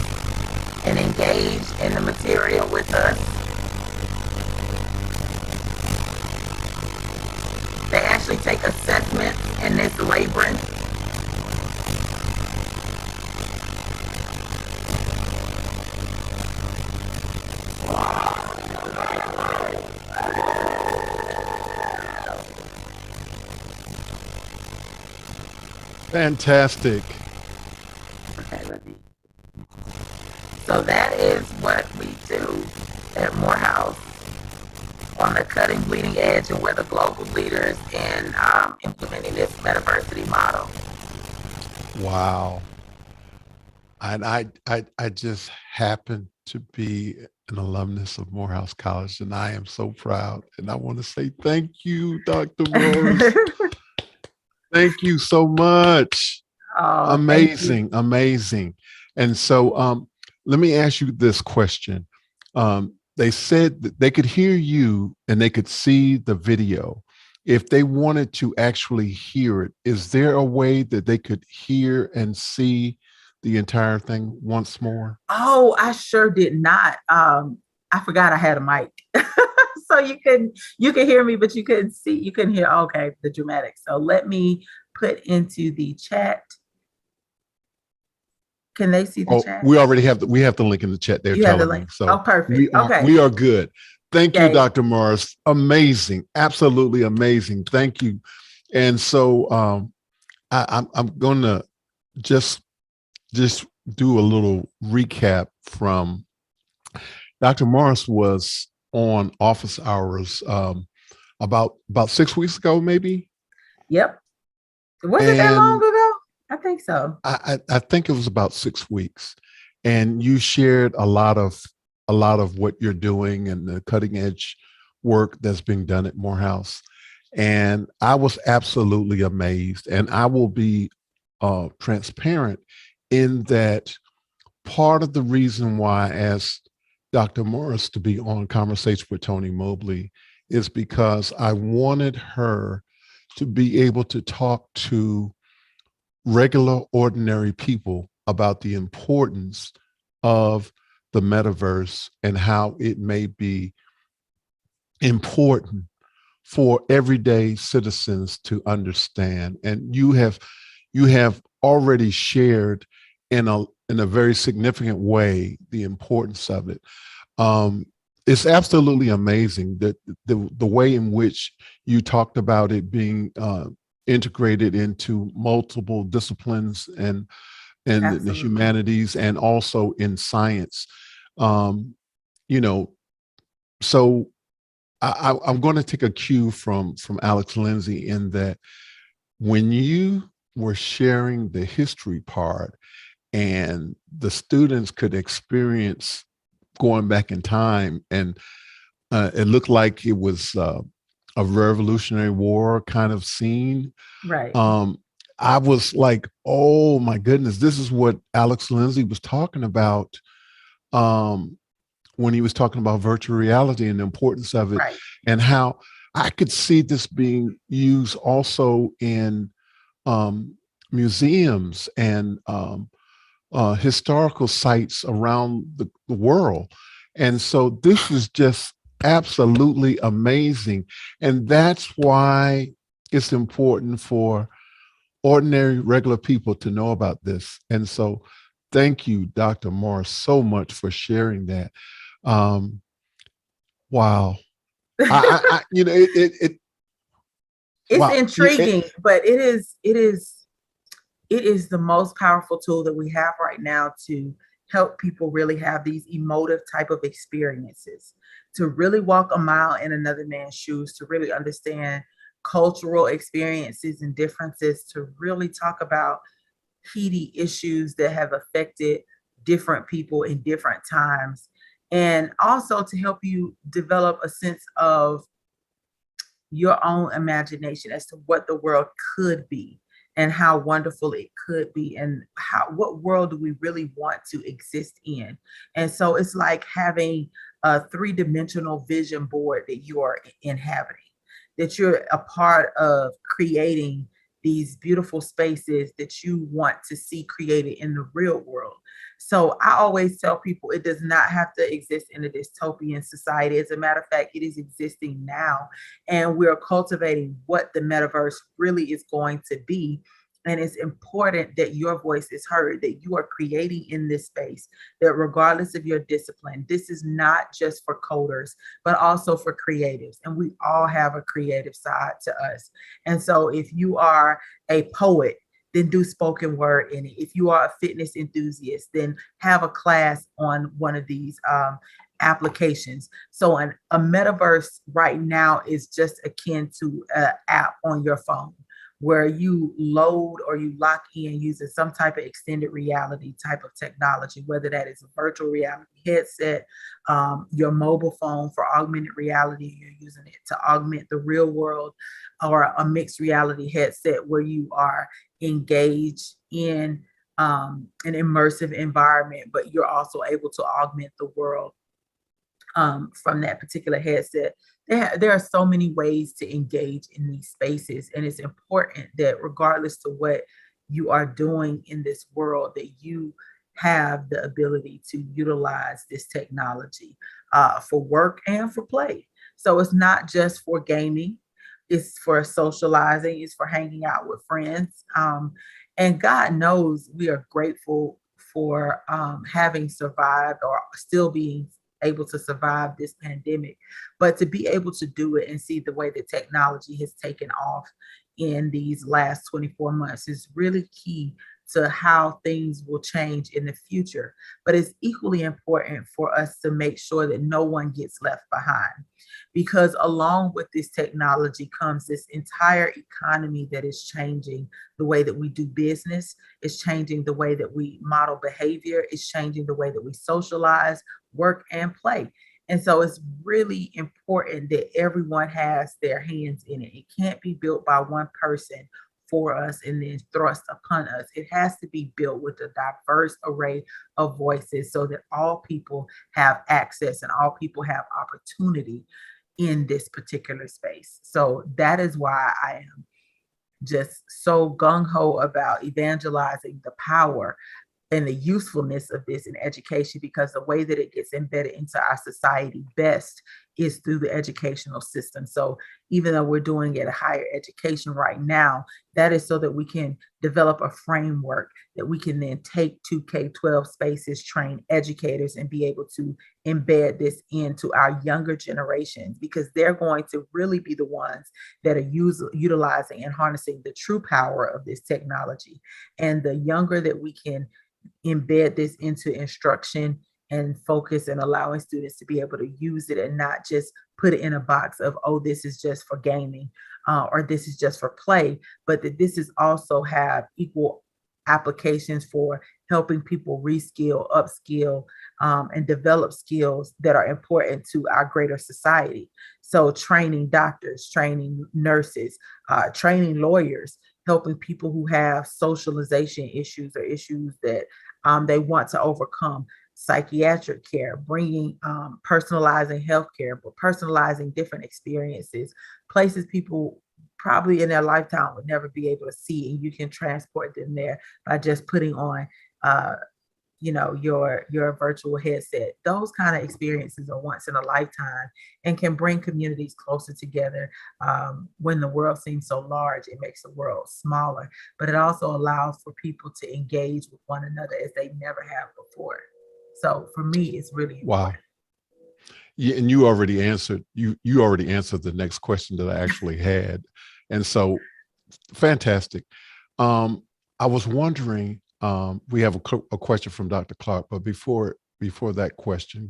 and engage in the material with us. They actually take assessments in this labyrinth. Fantastic. Okay, so that is what we do at Morehouse on on a cutting, bleeding edge, and we're the global leaders in implementing this metaversity model. Wow. And I just happen to be an alumnus of Morehouse College, and I am so proud. And I want to say thank you, Dr. Morris. Thank you so much. Oh, Amazing, amazing. And so let me ask you this question. They said that they could hear you and they could see the video. If they wanted to actually hear it, is there a way that they could hear and see the entire thing once more? Oh, I sure did not. I forgot I had a mic. So you can hear me, but you couldn't see, you couldn't hear, okay, the dramatics. So let me put into the chat. Can they see the Oh, chat? we already have we have the link in the chat. They're You have the telling me. link. So Oh, perfect. Okay. we are good. Thank you, Okay. Dr. Morris. Amazing. Absolutely amazing. Thank you. And so I'm going to just do a little recap from Dr. Morris was on office hours about 6 weeks ago, maybe. Yep. Was it that long ago? I think so. I think it was about 6 weeks, and you shared a lot of what you're doing and the cutting edge work that's being done at Morehouse. And I was absolutely amazed. And I will be transparent in that part of the reason why I asked Dr. Morris to be on Conversation with Tony Mobley is because I wanted her to be able to talk to regular, ordinary people about the importance of the metaverse and how it may be important for everyday citizens to understand. And you have already shared in a very significant way the importance of it. It's absolutely amazing that the way in which you talked about it being integrated into multiple disciplines and the humanities and also in science. You know, so I'm going to take a cue from Alex Lindsay in that when you were sharing the history part and the students could experience going back in time, and it looked like it was a Revolutionary War kind of scene. Right. I was like, oh my goodness, this is what Alex Lindsay was talking about when he was talking about virtual reality and the importance of it, right. And how I could see this being used also in museums and historical sites around the world. And so this is just absolutely amazing. And that's why it's important for ordinary, regular people to know about this. And so thank you, Dr. Morris, so much for sharing that. Wow. You know, it's wow. Intriguing, but it is the most powerful tool that we have right now to help people really have these emotive type of experiences, to really walk a mile in another man's shoes, to really understand cultural experiences and differences, to really talk about heady issues that have affected different people in different times, and also to help you develop a sense of your own imagination as to what the world could be and how wonderful it could be, and what world do we really want to exist in. And so it's like having a three-dimensional vision board that you are inhabiting, that you're a part of creating these beautiful spaces that you want to see created in the real world. So I always tell people it does not have to exist in a dystopian society. As a matter of fact, it is existing now. And we're cultivating what the metaverse really is going to be. And it's important that your voice is heard, that you are creating in this space, that regardless of your discipline, this is not just for coders, but also for creatives. And we all have a creative side to us. And so if you are a poet, then do spoken word in it. If you are a fitness enthusiast, then have a class on one of these applications. So a metaverse right now is just akin to an app on your phone where you load or you lock in using some type of extended reality type of technology, whether that is a virtual reality headset, your mobile phone for augmented reality, you're using it to augment the real world, or a mixed reality headset where you are engaged in an immersive environment, but you're also able to augment the world from that particular headset. There are so many ways to engage in these spaces, and it's important that regardless to what you are doing in this world, that you have the ability to utilize this technology for work and for play. So it's not just for gaming, it's for socializing, it's for hanging out with friends. And God knows we are grateful for having survived or still being able to survive this pandemic, but to be able to do it and see the way that technology has taken off in these last 24 months is really key to how things will change in the future. But it's equally important for us to make sure that no one gets left behind, because along with this technology comes this entire economy that is changing the way that we do business. It's changing the way that we model behavior. It's changing the way that we socialize, work, and play. And so it's really important that everyone has their hands in it. It can't be built by one person for us and then thrust upon us. It has to be built with a diverse array of voices so that all people have access and all people have opportunity in this particular space. So that is why I am just so gung-ho about evangelizing the power and the usefulness of this in education, because the way that it gets embedded into our society best is through the educational system. So even though we're doing it at higher education right now, that is so that we can develop a framework that we can then take to K-12 spaces, train educators, and be able to embed this into our younger generations, because they're going to really be the ones that are utilizing and harnessing the true power of this technology. And the younger that we can embed this into instruction and focus and allowing students to be able to use it and not just put it in a box of, oh, this is just for gaming or this is just for play, but that this is also have equal applications for helping people reskill, upskill, and develop skills that are important to our greater society. So training doctors, training nurses, training lawyers, helping people who have socialization issues or issues that they want to overcome, psychiatric care, bringing personalizing healthcare, but personalizing different experiences, places people probably in their lifetime would never be able to see, and you can transport them there by just putting on your virtual headset. Those kind of experiences are once in a lifetime and can bring communities closer together. When the world seems so large, it makes the world smaller, but it also allows for people to engage with one another as they never have before. So for me, it's really Wow. important. Yeah, and you already answered the next question that I actually had. And so fantastic. I was wondering, we have a question from Dr. Clark, but before that question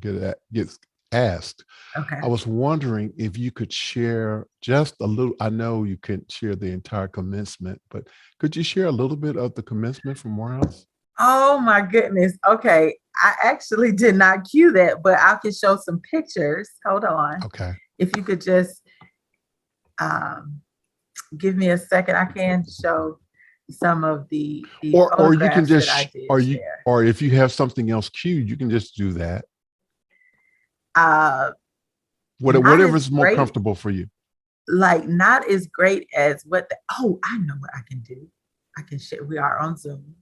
gets asked, Okay. I was wondering if you could share just a little. I know you can't share the entire commencement, but could you share a little bit of the commencement from Morehouse? Oh my goodness. Okay. I actually did not cue that, but I can show some pictures. Hold on. Okay. If you could just um, give me a second, I can show some of the Or you can photographs that just I did share. or if you have something else queued, you can just do that. Uh, not Whatever as is more great, comfortable for you. like not as great as I know what I can do. I can share. We are on Zoom.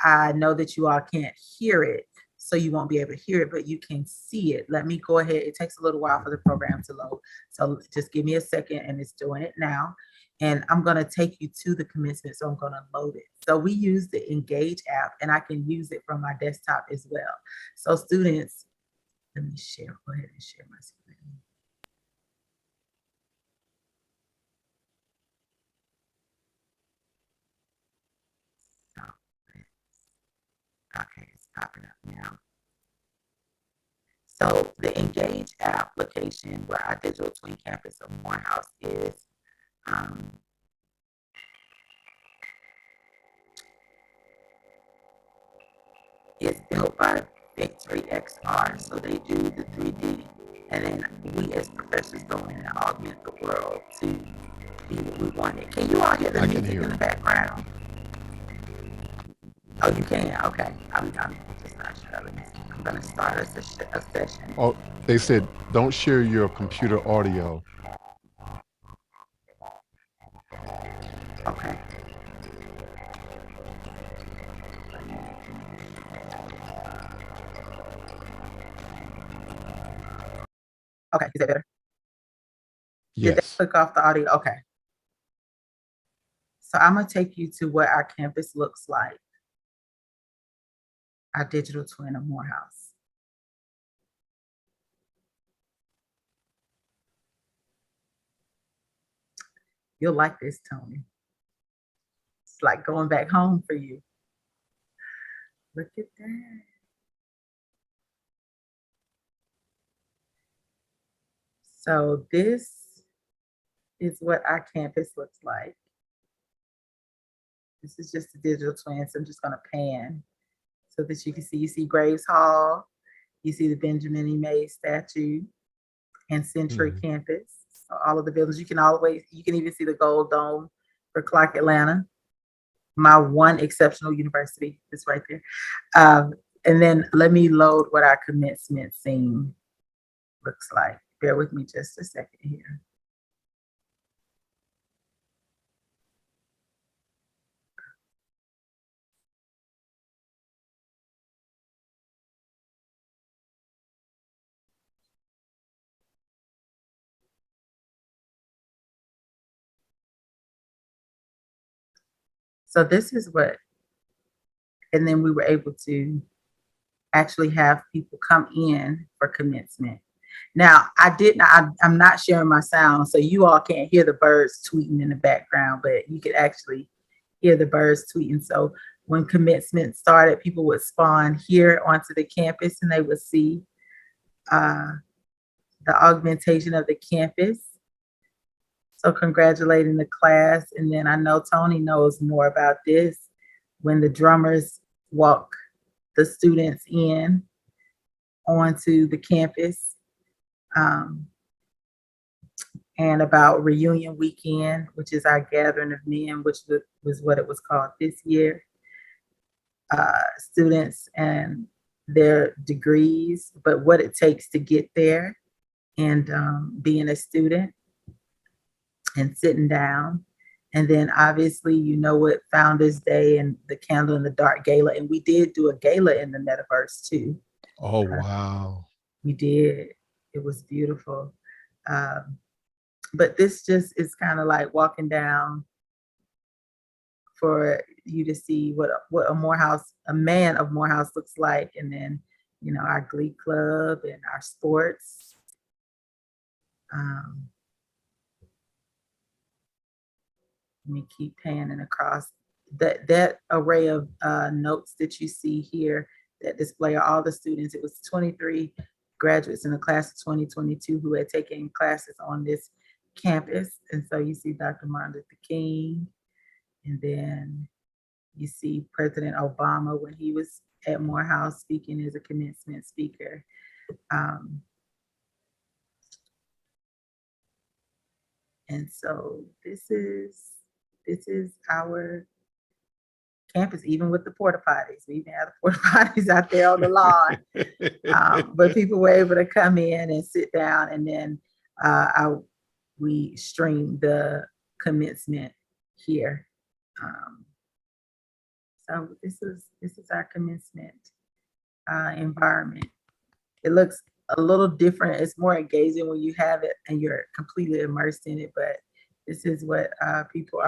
I know that you all can't hear it, so you won't be able to hear it, but you can see it. Let me go ahead. It takes a little while for the program to load. So just give me a second, and it's doing it now. And I'm going to take you to the commencement. So I'm going to load it. So we use the Engage app, and I can use it from my desktop as well. So students, let me share. Go ahead and share my screen. Okay, it's popping up now. So the Engage application where our digital twin campus of Morehouse is built by Victory XR. So they do the 3D, and then we as professors go in and augment the world to be what we want it. Can you all hear the music in the background? Oh, you can? Okay. I'm just not sure. I'm going to start a session. Oh, they said, don't share your computer audio. Okay. Okay, is that better? Yes. Did they click off the audio? Okay. So I'm going to take you to what our campus looks like. Our digital twin of Morehouse. You'll like this, Tony. It's like going back home for you. Look at that. So this is what our campus looks like. This is just a digital twin, so I'm just going to pan so that you can see. You see Graves Hall, you see the Benjamin E. Mays statue, and Century Campus. So all of the buildings. You can even see the Gold Dome for Clark Atlanta. My one exceptional university is right there. And then let me load what our commencement scene looks like. Bear with me just a second here. So this is what, and then we were able to actually have people come in for commencement. Now, I'm not sharing my sound, so you all can't hear the birds tweeting in the background, but you could actually hear the birds tweeting. So when commencement started, people would spawn here onto the campus and they would see the augmentation of the campus. So congratulating the class. And then I know Tony knows more about this, when the drummers walk the students in onto the campus, and about reunion weekend, which is our gathering of men, which was what it was called this year. Students and their degrees, but what it takes to get there, and being a student and sitting down. And then obviously, you know what, Founders Day and the Candle in the Dark Gala. And we did do a gala in the metaverse too. Oh, wow. We did. It was beautiful. But this just is kind of like walking down for you to see what a man of Morehouse looks like. And then, you know, our Glee Club and our sports. Let me keep panning across that array of notes that you see here that display all the students. It was 23 graduates in the class of 2022 who had taken classes on this campus. And so you see Dr. Martin Luther King, and then you see President Obama when he was at Morehouse speaking as a commencement speaker. And so this is our campus, even with the porta potties. We even had the porta potties out there on the lawn. But people were able to come in and sit down, and then we streamed the commencement here. So this is our commencement environment. It looks a little different. It's more engaging when you have it and you're completely immersed in it. But this is what people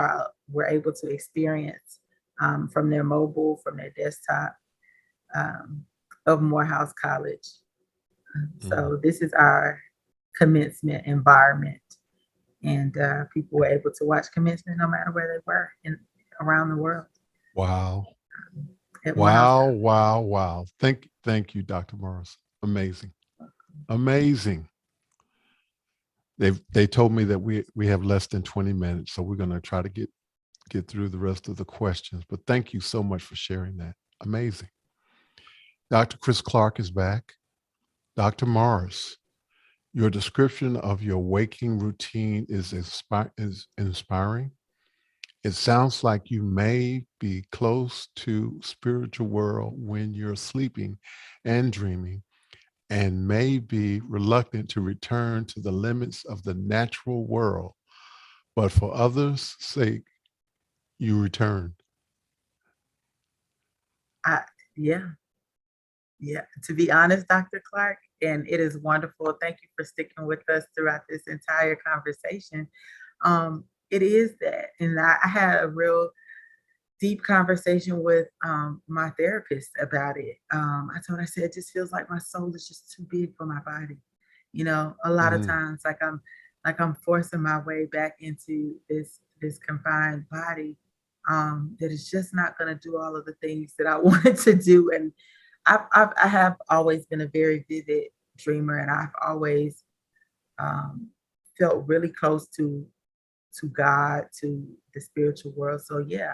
were able to experience from their mobile, from their desktop, of Morehouse College. So this is our commencement environment, and people were able to watch commencement no matter where they were around the world. Wow. Wow. Thank you, Dr. Morris. Amazing. Amazing. They told me that we have less than 20 minutes, so we're going to try to get through the rest of the questions. But thank you so much for sharing that. Amazing. Dr. Chris Clark is back. Dr. Morris, your description of your waking routine is inspiring. It sounds like you may be close to spiritual world when you're sleeping and dreaming, and may be reluctant to return to the limits of the natural world. But for others' sake, you return. Yeah, yeah. To be honest, Dr. Clark, and it is wonderful. Thank you for sticking with us throughout this entire conversation. It is that, and I had a real deep conversation with my therapist about it. I told her, I said, it just feels like my soul is just too big for my body. A lot of Mm, times, like I'm forcing my way back into this confined body that is just not going to do all of the things that I wanted to do. And I have always been a very vivid dreamer, and I've always um, felt really close to God, to the spiritual world. So yeah,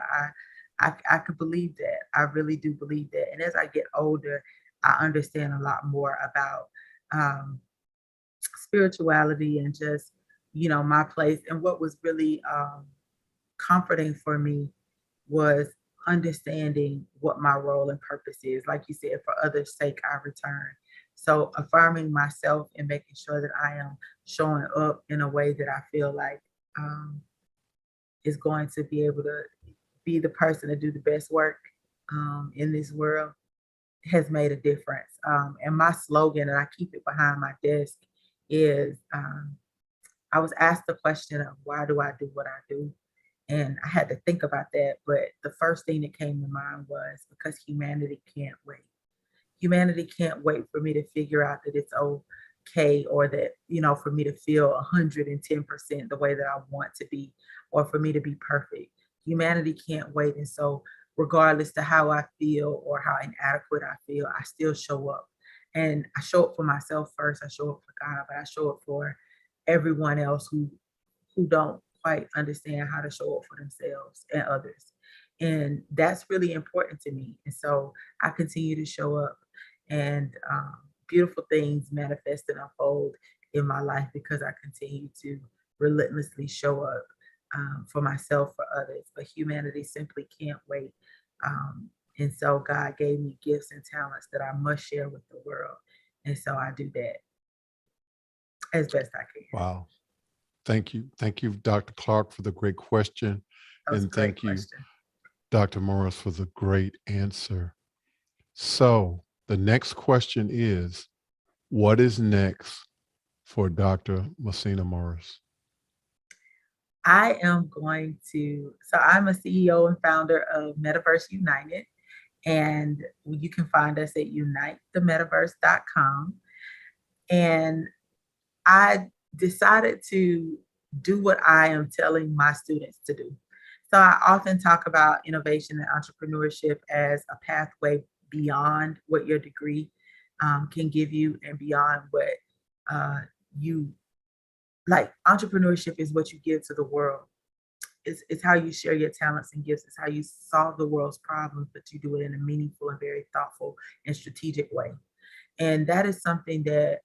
I could believe that. I really do believe that. And as I get older, I understand a lot more about um, spirituality and just my place. And what was really comforting for me was understanding what my role and purpose is. Like you said, for others' sake, I return. So affirming myself and making sure that I am showing up in a way that I feel like um, is going to be able to be the person to do the best work in this world has made a difference. And my slogan, and I keep it behind my desk, is I was asked the question of why do I do what I do? And I had to think about that. But the first thing that came to mind was because humanity can't wait. Humanity can't wait for me to figure out that it's okay, or that, for me to feel 110% the way that I want to be, or for me to be perfect. Humanity can't wait. And so, regardless to how I feel or how inadequate I feel, I still show up. And I show up for myself first. I show up for God, but I show up for everyone else who don't quite understand how to show up for themselves and others. And that's really important to me. And so I continue to show up, and beautiful things manifest and unfold in my life because I continue to relentlessly show up for myself, for others. But humanity simply can't wait. And so God gave me gifts and talents that I must share with the world. And so I do that as best I can. wow. Thank you. Thank you, Dr. Clark, for the great question. That was a And great thank you, question. Dr. Morris, for the great answer. So the next question is, what is next for Dr. Muhsinah Morris? So I'm a CEO and founder of Metaverse United, and you can find us at unitethemetaverse.com. And I decided to do what I am telling my students to do. So I often talk about innovation and entrepreneurship as a pathway beyond what your degree can give you, and beyond what you like. Entrepreneurship is what you give to the world. It's how you share your talents and gifts. It's how you solve the world's problems, but you do it in a meaningful and very thoughtful and strategic way. And that is something that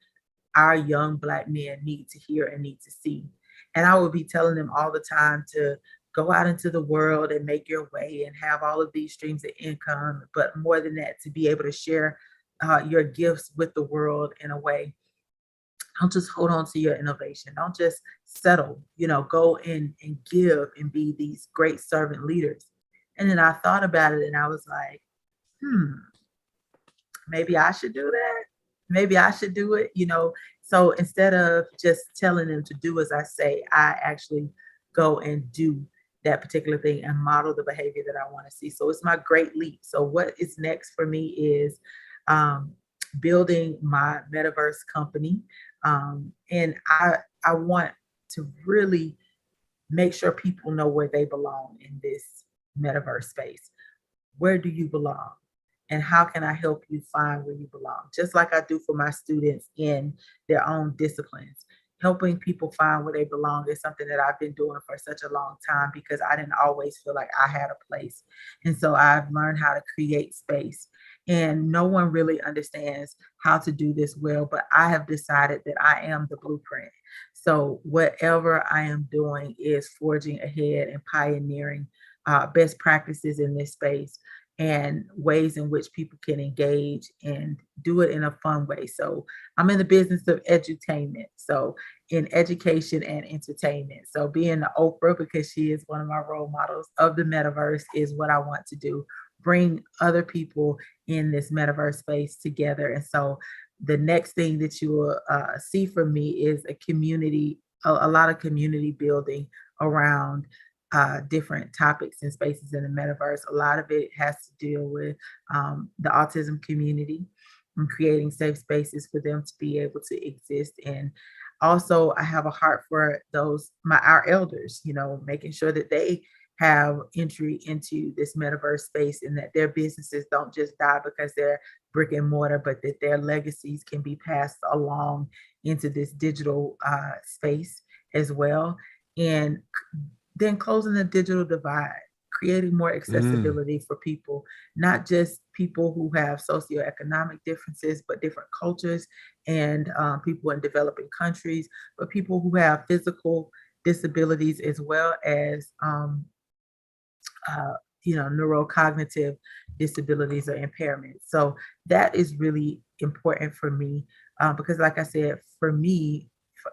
our young Black men need to hear and need to see. And I would be telling them all the time to go out into the world and make your way and have all of these streams of income. But more than that, to be able to share your gifts with the world in a way. Don't just hold on to your innovation. Don't just settle, go in and give and be these great servant leaders. And then I thought about it and I was like, maybe I should do that. Maybe I should do it. So instead of just telling them to do as I say, I actually go and do that particular thing and model the behavior that I want to see. So it's my great leap. So what is next for me is um, building my metaverse company. And I want to really make sure people know where they belong in this metaverse space. Where do you belong? and how can I help you find where you belong? Just like I do for my students in their own disciplines. Helping people find where they belong is something that I've been doing for such a long time because I didn't always feel like I had a place. And so I've learned how to create space. And no one really understands how to do this well, but I have decided that I am the blueprint. So whatever I am doing is forging ahead and pioneering best practices in this space and ways in which people can engage and do it in a fun way. So I'm in the business of edutainment. So in education and entertainment. So being the Oprah, because she is one of my role models of the metaverse, is what I want to do. Bring other people in this metaverse space together. And so the next thing that you will see from me is a community, a lot of community building around different topics and spaces in the metaverse. A lot of it has to deal with the autism community and creating safe spaces for them to be able to exist. And also, I have a heart for our elders, making sure that they have entry into this metaverse space and that their businesses don't just die because they're brick and mortar, but that their legacies can be passed along into this digital space as well. And then closing the digital divide, creating more Mm, accessibility for people, not just people who have socioeconomic differences, but different cultures and people in developing countries, but people who have physical disabilities as well as uh, neurocognitive disabilities or impairments. So that is really important for me because, like I said, for me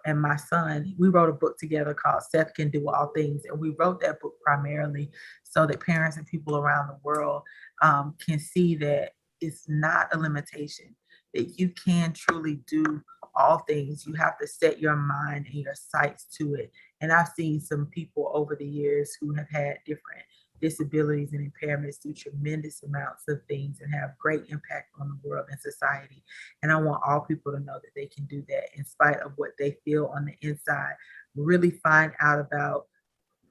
and my son, we wrote a book together called Seth Can Do All Things. And we wrote that book primarily so that parents and people around the world can see that it's not a limitation, that you can truly do all things. You have to set your mind and your sights to it. And I've seen some people over the years who have had different disabilities and impairments do tremendous amounts of things and have great impact on the world and society. And I want all people to know that they can do that in spite of what they feel on the inside. Really find out about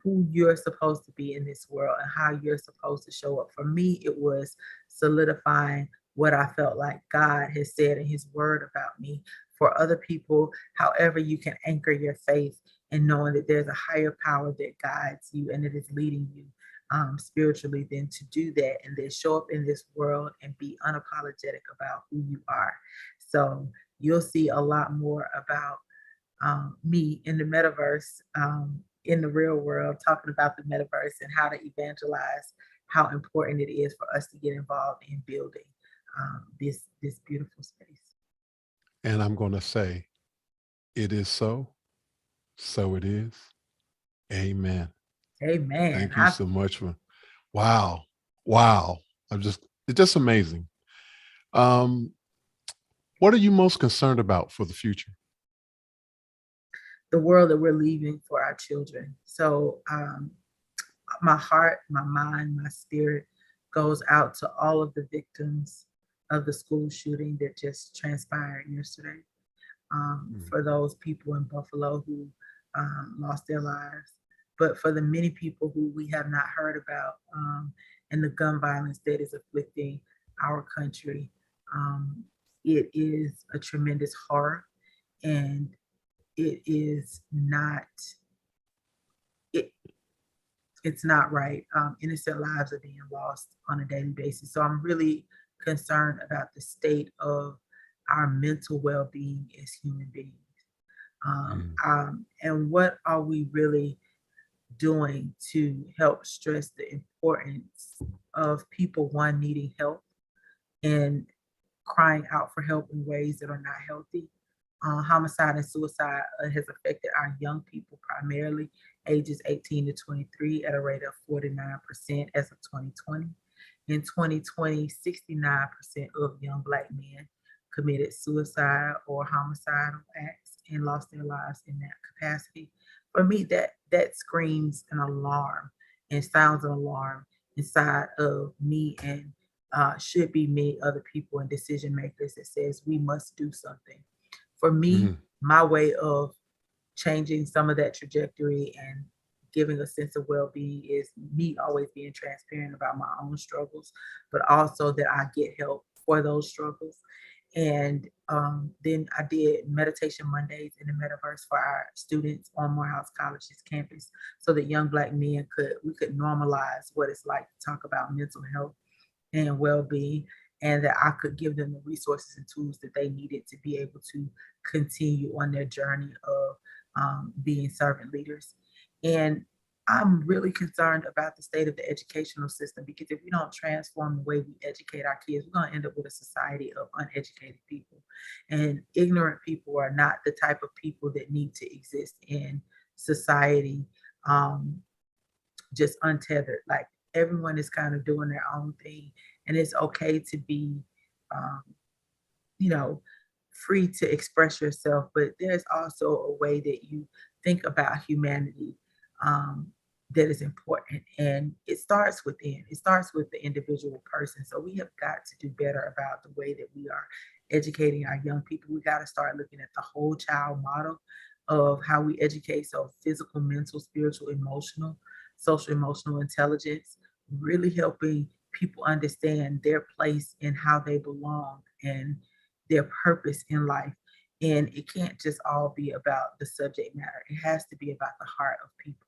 who you're supposed to be in this world and how you're supposed to show up. For me, it was solidifying what I felt like God has said in his word about me. For other people, however, you can anchor your faith in knowing that there's a higher power that guides you and it is leading you spiritually, then to do that and then show up in this world and be unapologetic about who you are. So you'll see a lot more about me in the metaverse, in the real world, talking about the metaverse and how to evangelize how important it is for us to get involved in building this beautiful space. and I'm going to say, it is so, so it is. Amen. Amen. Thank you so much for, wow, wow. It's just amazing. Um, what are you most concerned about for the future? The world that we're leaving for our children. So my heart, my mind, my spirit goes out to all of the victims of the school shooting that just transpired yesterday. Mm, For those people in Buffalo who lost their lives, but for the many people who we have not heard about and the gun violence that is afflicting our country. Um, it is a tremendous horror, and it is not it, it's not right. Innocent lives are being lost on a daily basis. So I'm really concerned about the state of our mental well-being as human beings. mm, And what are we really doing to help stress the importance of people, one, needing help and crying out for help in ways that are not healthy. Homicide and suicide has affected our young people primarily, ages 18 to 23, at a rate of 49% as of 2020. In 2020, 69% of young Black men committed suicide or homicidal acts and lost their lives in that capacity. For me, that screams an alarm and sounds an alarm inside of me and should be many other people and decision makers that says we must do something. For me, mm, my way of changing some of that trajectory and giving a sense of well-being is me always being transparent about my own struggles, but also that I get help for those struggles. And then I did meditation Mondays in the metaverse for our students on Morehouse College's campus, so that young Black men we could normalize what it's like to talk about mental health and well-being, and that I could give them the resources and tools that they needed to be able to continue on their journey of being servant leaders. And I'm really concerned about the state of the educational system, because if we don't transform the way we educate our kids, we're going to end up with a society of uneducated people. And ignorant people are not the type of people that need to exist in society, just untethered. Like, everyone is kind of doing their own thing, and it's okay to be, um, you know, free to express yourself. But there's also a way that you think about humanity, um, that is important, and it starts within. It starts with the individual person. So we have got to do better about the way that we are educating our young people. We got to start looking at the whole child model of how we educate. So physical, mental, spiritual, emotional, social emotional intelligence, really helping people understand their place and how they belong and their purpose in life. And it can't just all be about the subject matter. It has to be about the heart of people,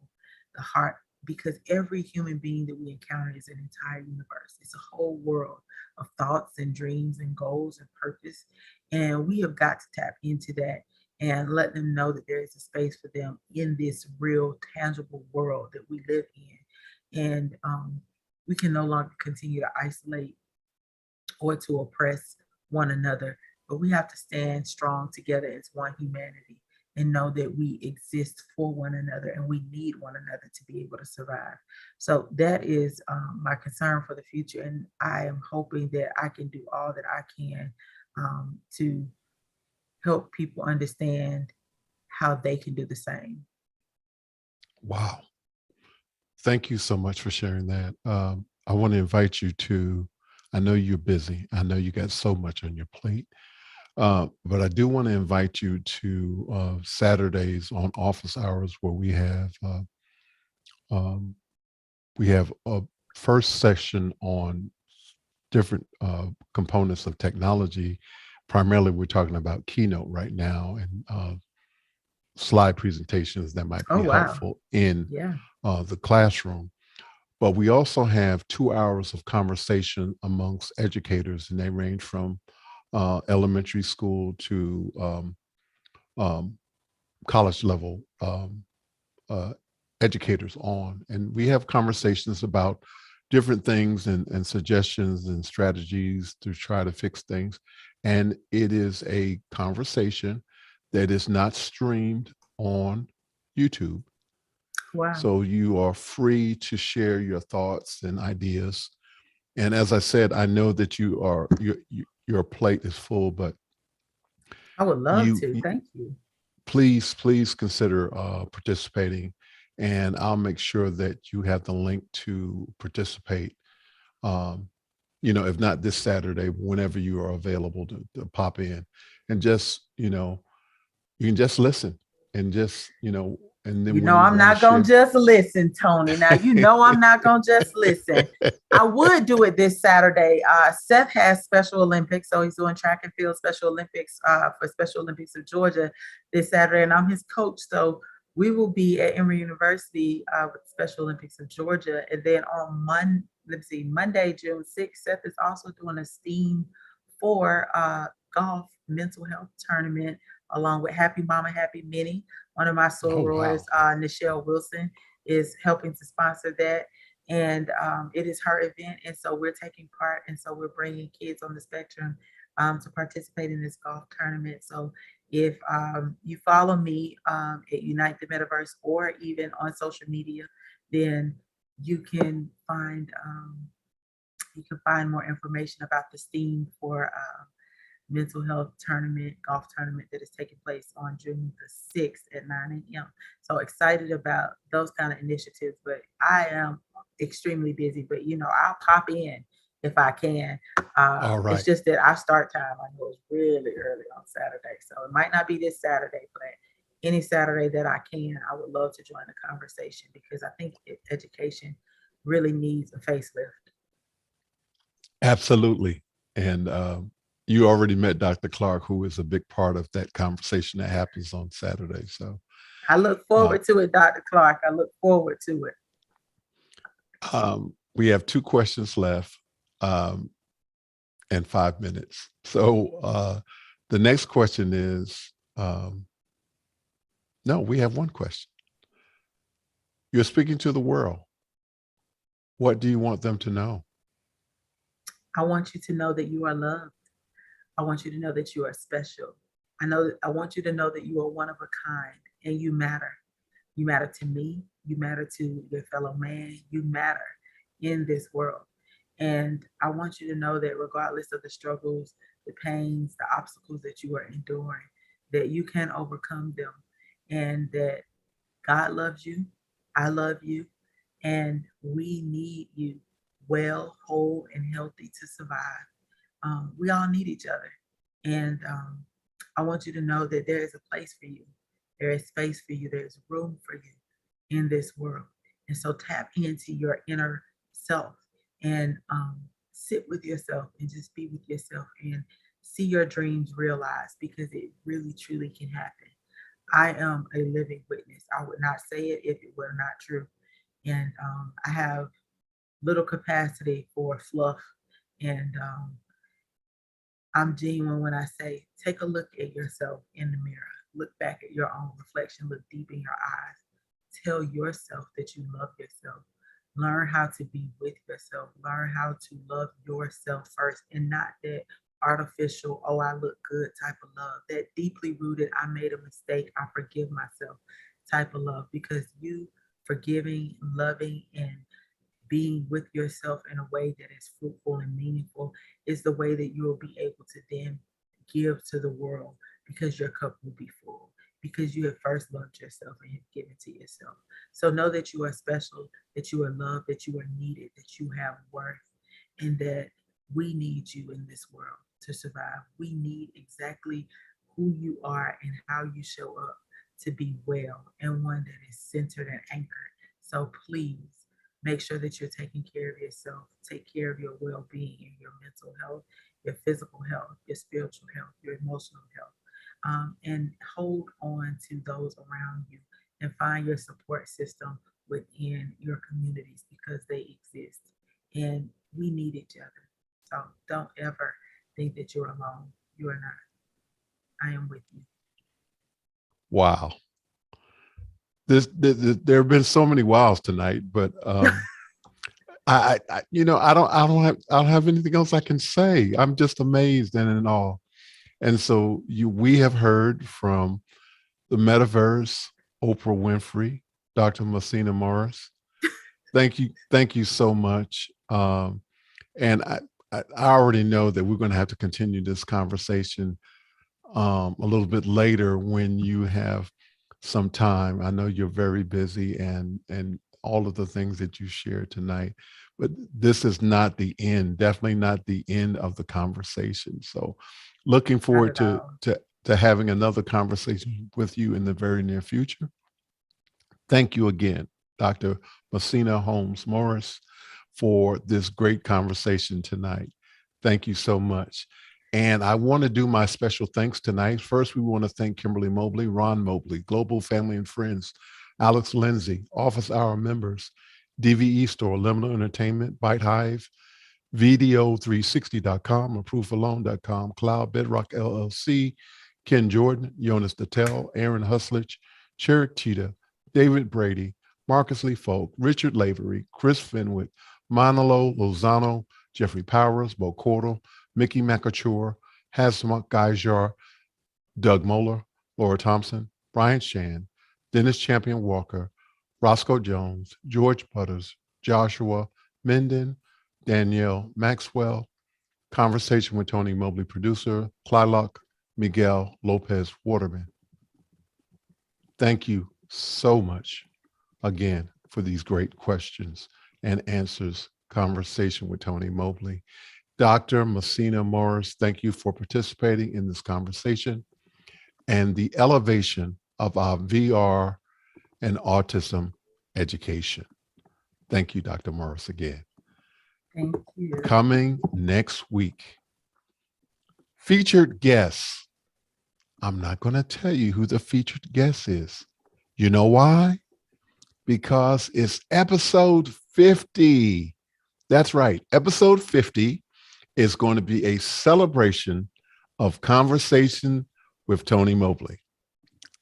the heart, because every human being that we encounter is an entire universe. It's a whole world of thoughts and dreams and goals and purpose. And we have got to tap into that and let them know that there is a space for them in this real, tangible world that we live in. And we can no longer continue to isolate or to oppress one another, but we have to stand strong together as one humanity and know that we exist for one another and we need one another to be able to survive. So that is my concern for the future. And I am hoping that I can do all that I can to help people understand how they can do the same. Wow. Thank you so much for sharing that. I want to invite you to, I know you're busy. I know you got so much on your plate. But I do want to invite you to Saturdays on office hours, where um, we have a first session on different components of technology. Primarily, we're talking about Keynote right now, and slide presentations that might Oh, be wow. helpful in Yeah. the classroom. But we also have 2 hours of conversation amongst educators, and they range from elementary school to um, college level uh, educators on. And we have conversations about different things and suggestions and strategies to try to fix things. And it is a conversation that is not streamed on YouTube. Wow. So you are free to share your thoughts and ideas. And as I said, I know that your plate is full, but I would love you to. Thank you. please consider participating, and I'll make sure that you have the link to participate. Um, if not this Saturday, whenever you are available to pop in, and just you can just listen, and just and then You when know, you I'm want to not going share. to just listen, Tony. Now, you know, I'm not going to just listen. I would do it this Saturday. Seth has Special Olympics, so he's doing track and field Special Olympics for Special Olympics of Georgia this Saturday, and I'm his coach. So we will be at Emory University with Special Olympics of Georgia. And then on Monday, June 6th, Seth is also doing a STEAM for golf mental health tournament along with Happy Mama, Happy Minnie. One of my Oh, sorors, wow. Nichelle Wilson, is helping to sponsor that. And it is her event. And so we're taking part. And so we're bringing kids on the spectrum to participate in this golf tournament. So if you follow me at Unite the Metaverse or even on social media, then you can find more information about the STEAM for mental health tournament, golf tournament that is taking place on June the 6th at 9 a.m. So excited about those kind of initiatives, but I am extremely busy, but I'll pop in if I can. All It's right. just that our start time, I know, is really early on Saturday. So it might not be this Saturday, but any Saturday that I can, I would love to join the conversation because I think education really needs a facelift. Absolutely. And you already met Dr. Clark, who is a big part of that conversation that happens on Saturday. So I look forward to it, Dr. Clark. I look forward to it. We have 2 questions left and 5 minutes. So the next question is, no, we have 1 question. You're speaking to the world. What do you want them to know? I want you to know that you are loved. I want you to know that you are special. I want you to know that you are one of a kind and you matter. You matter to me. You matter to your fellow man. You matter in this world. And I want you to know that regardless of the struggles, the pains, the obstacles that you are enduring, that you can overcome them and that God loves you. I love you. And we need you well, whole, and healthy to survive. We all need each other. And I want you to know that there is a place for you. There is space for you. There's room for you in this world. And so tap into your inner self and sit with yourself and just be with yourself and see your dreams realized because it really, truly can happen. I am a living witness. I would not say it if it were not true. And I have little capacity for fluff. And I'm genuine when I say, take a look at yourself in the mirror. Look back at your own reflection. Look deep in your eyes. Tell yourself that you love yourself. Learn how to be with yourself. Learn how to love yourself first and not that artificial, oh, I look good type of love. That deeply rooted, I made a mistake, I forgive myself type of love. Because you forgiving, loving, and being with yourself in a way that is fruitful and meaningful is the way that you will be able to then give to the world because your cup will be full because you have first loved yourself and have given to yourself. So know that you are special, that you are loved, that you are needed, that you have worth, and that we need you in this world to survive. We need exactly who you are and how you show up to be well and one that is centered and anchored. So please make sure that you're taking care of yourself. Take care of your well-being and your mental health, your physical health, your spiritual health, your emotional health. And hold on to those around you and find your support system within your communities because they exist and we need each other. So don't ever think that you're alone. You are not. I am with you. Wow. There have been so many wows tonight, but I don't have anything else I can say. I'm just amazed and in awe. And so we have heard from the metaverse, Oprah Winfrey, Dr. Muhsinah Morris. Thank you so much. And I already know that we're going to have to continue this conversation a little bit later when you have some time. I know you're very busy and all of the things that you shared tonight, but this is not the end, definitely not the end of the conversation. So looking forward to having another conversation with you in the very near future. Thank you again, Dr. Muhsinah Holmes Morris, for this great conversation tonight. Thank you so much. And I want to do my special thanks tonight. First, we want to thank Kimberly Mobley, Ron Mobley, Global Family and Friends, Alex Lindsay, Office Hour members, DVE Store, Liminal Entertainment, Byte Hive, VDO360.com, ApproveAlone.com, Cloud Bedrock LLC, Ken Jordan, Jonas Dattel, Aaron Huslich, Cherrick Cheetah, David Brady, Marcus Lee Folk, Richard Lavery, Chris Fenwick, Manolo Lozano, Jeffrey Powers, Bo Cordell, Mickey Makachur, Hasmuk Gaijar, Doug Moeller, Laura Thompson, Brian Shan, Dennis Champion Walker, Roscoe Jones, George Butters, Joshua Minden, Danielle Maxwell, Conversation with Tony Mobley producer, Clylock Miguel Lopez Waterman. Thank you so much again for these great questions and answers. Conversation with Tony Mobley. Dr. Muhsinah Morris, thank you for participating in this conversation and the elevation of our VR and autism education. Thank you, Dr. Morris, again. Thank you. Coming next week, featured guests. I'm not going to tell you who the featured guest is. You know why? Because it's episode 50. That's right. Episode 50 is going to be a celebration of Conversation with Tony Mobley.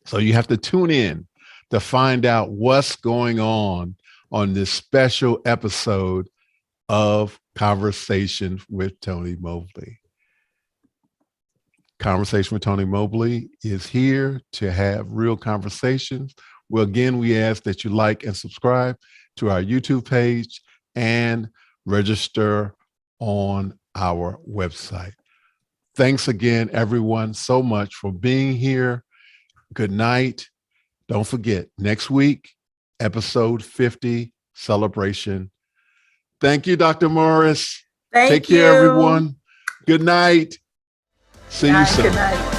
So you have to tune in to find out what's going on this special episode of Conversation with Tony Mobley. Conversation with Tony Mobley is here to have real conversations. Well, again, we ask that you like and subscribe to our YouTube page and register on our website. Thanks again, everyone, so much for being here. Good night. Don't forget, next week, episode 50 celebration. Thank you, Dr. Morris. Thank Take you. care, everyone. Good night. See you soon. Good night.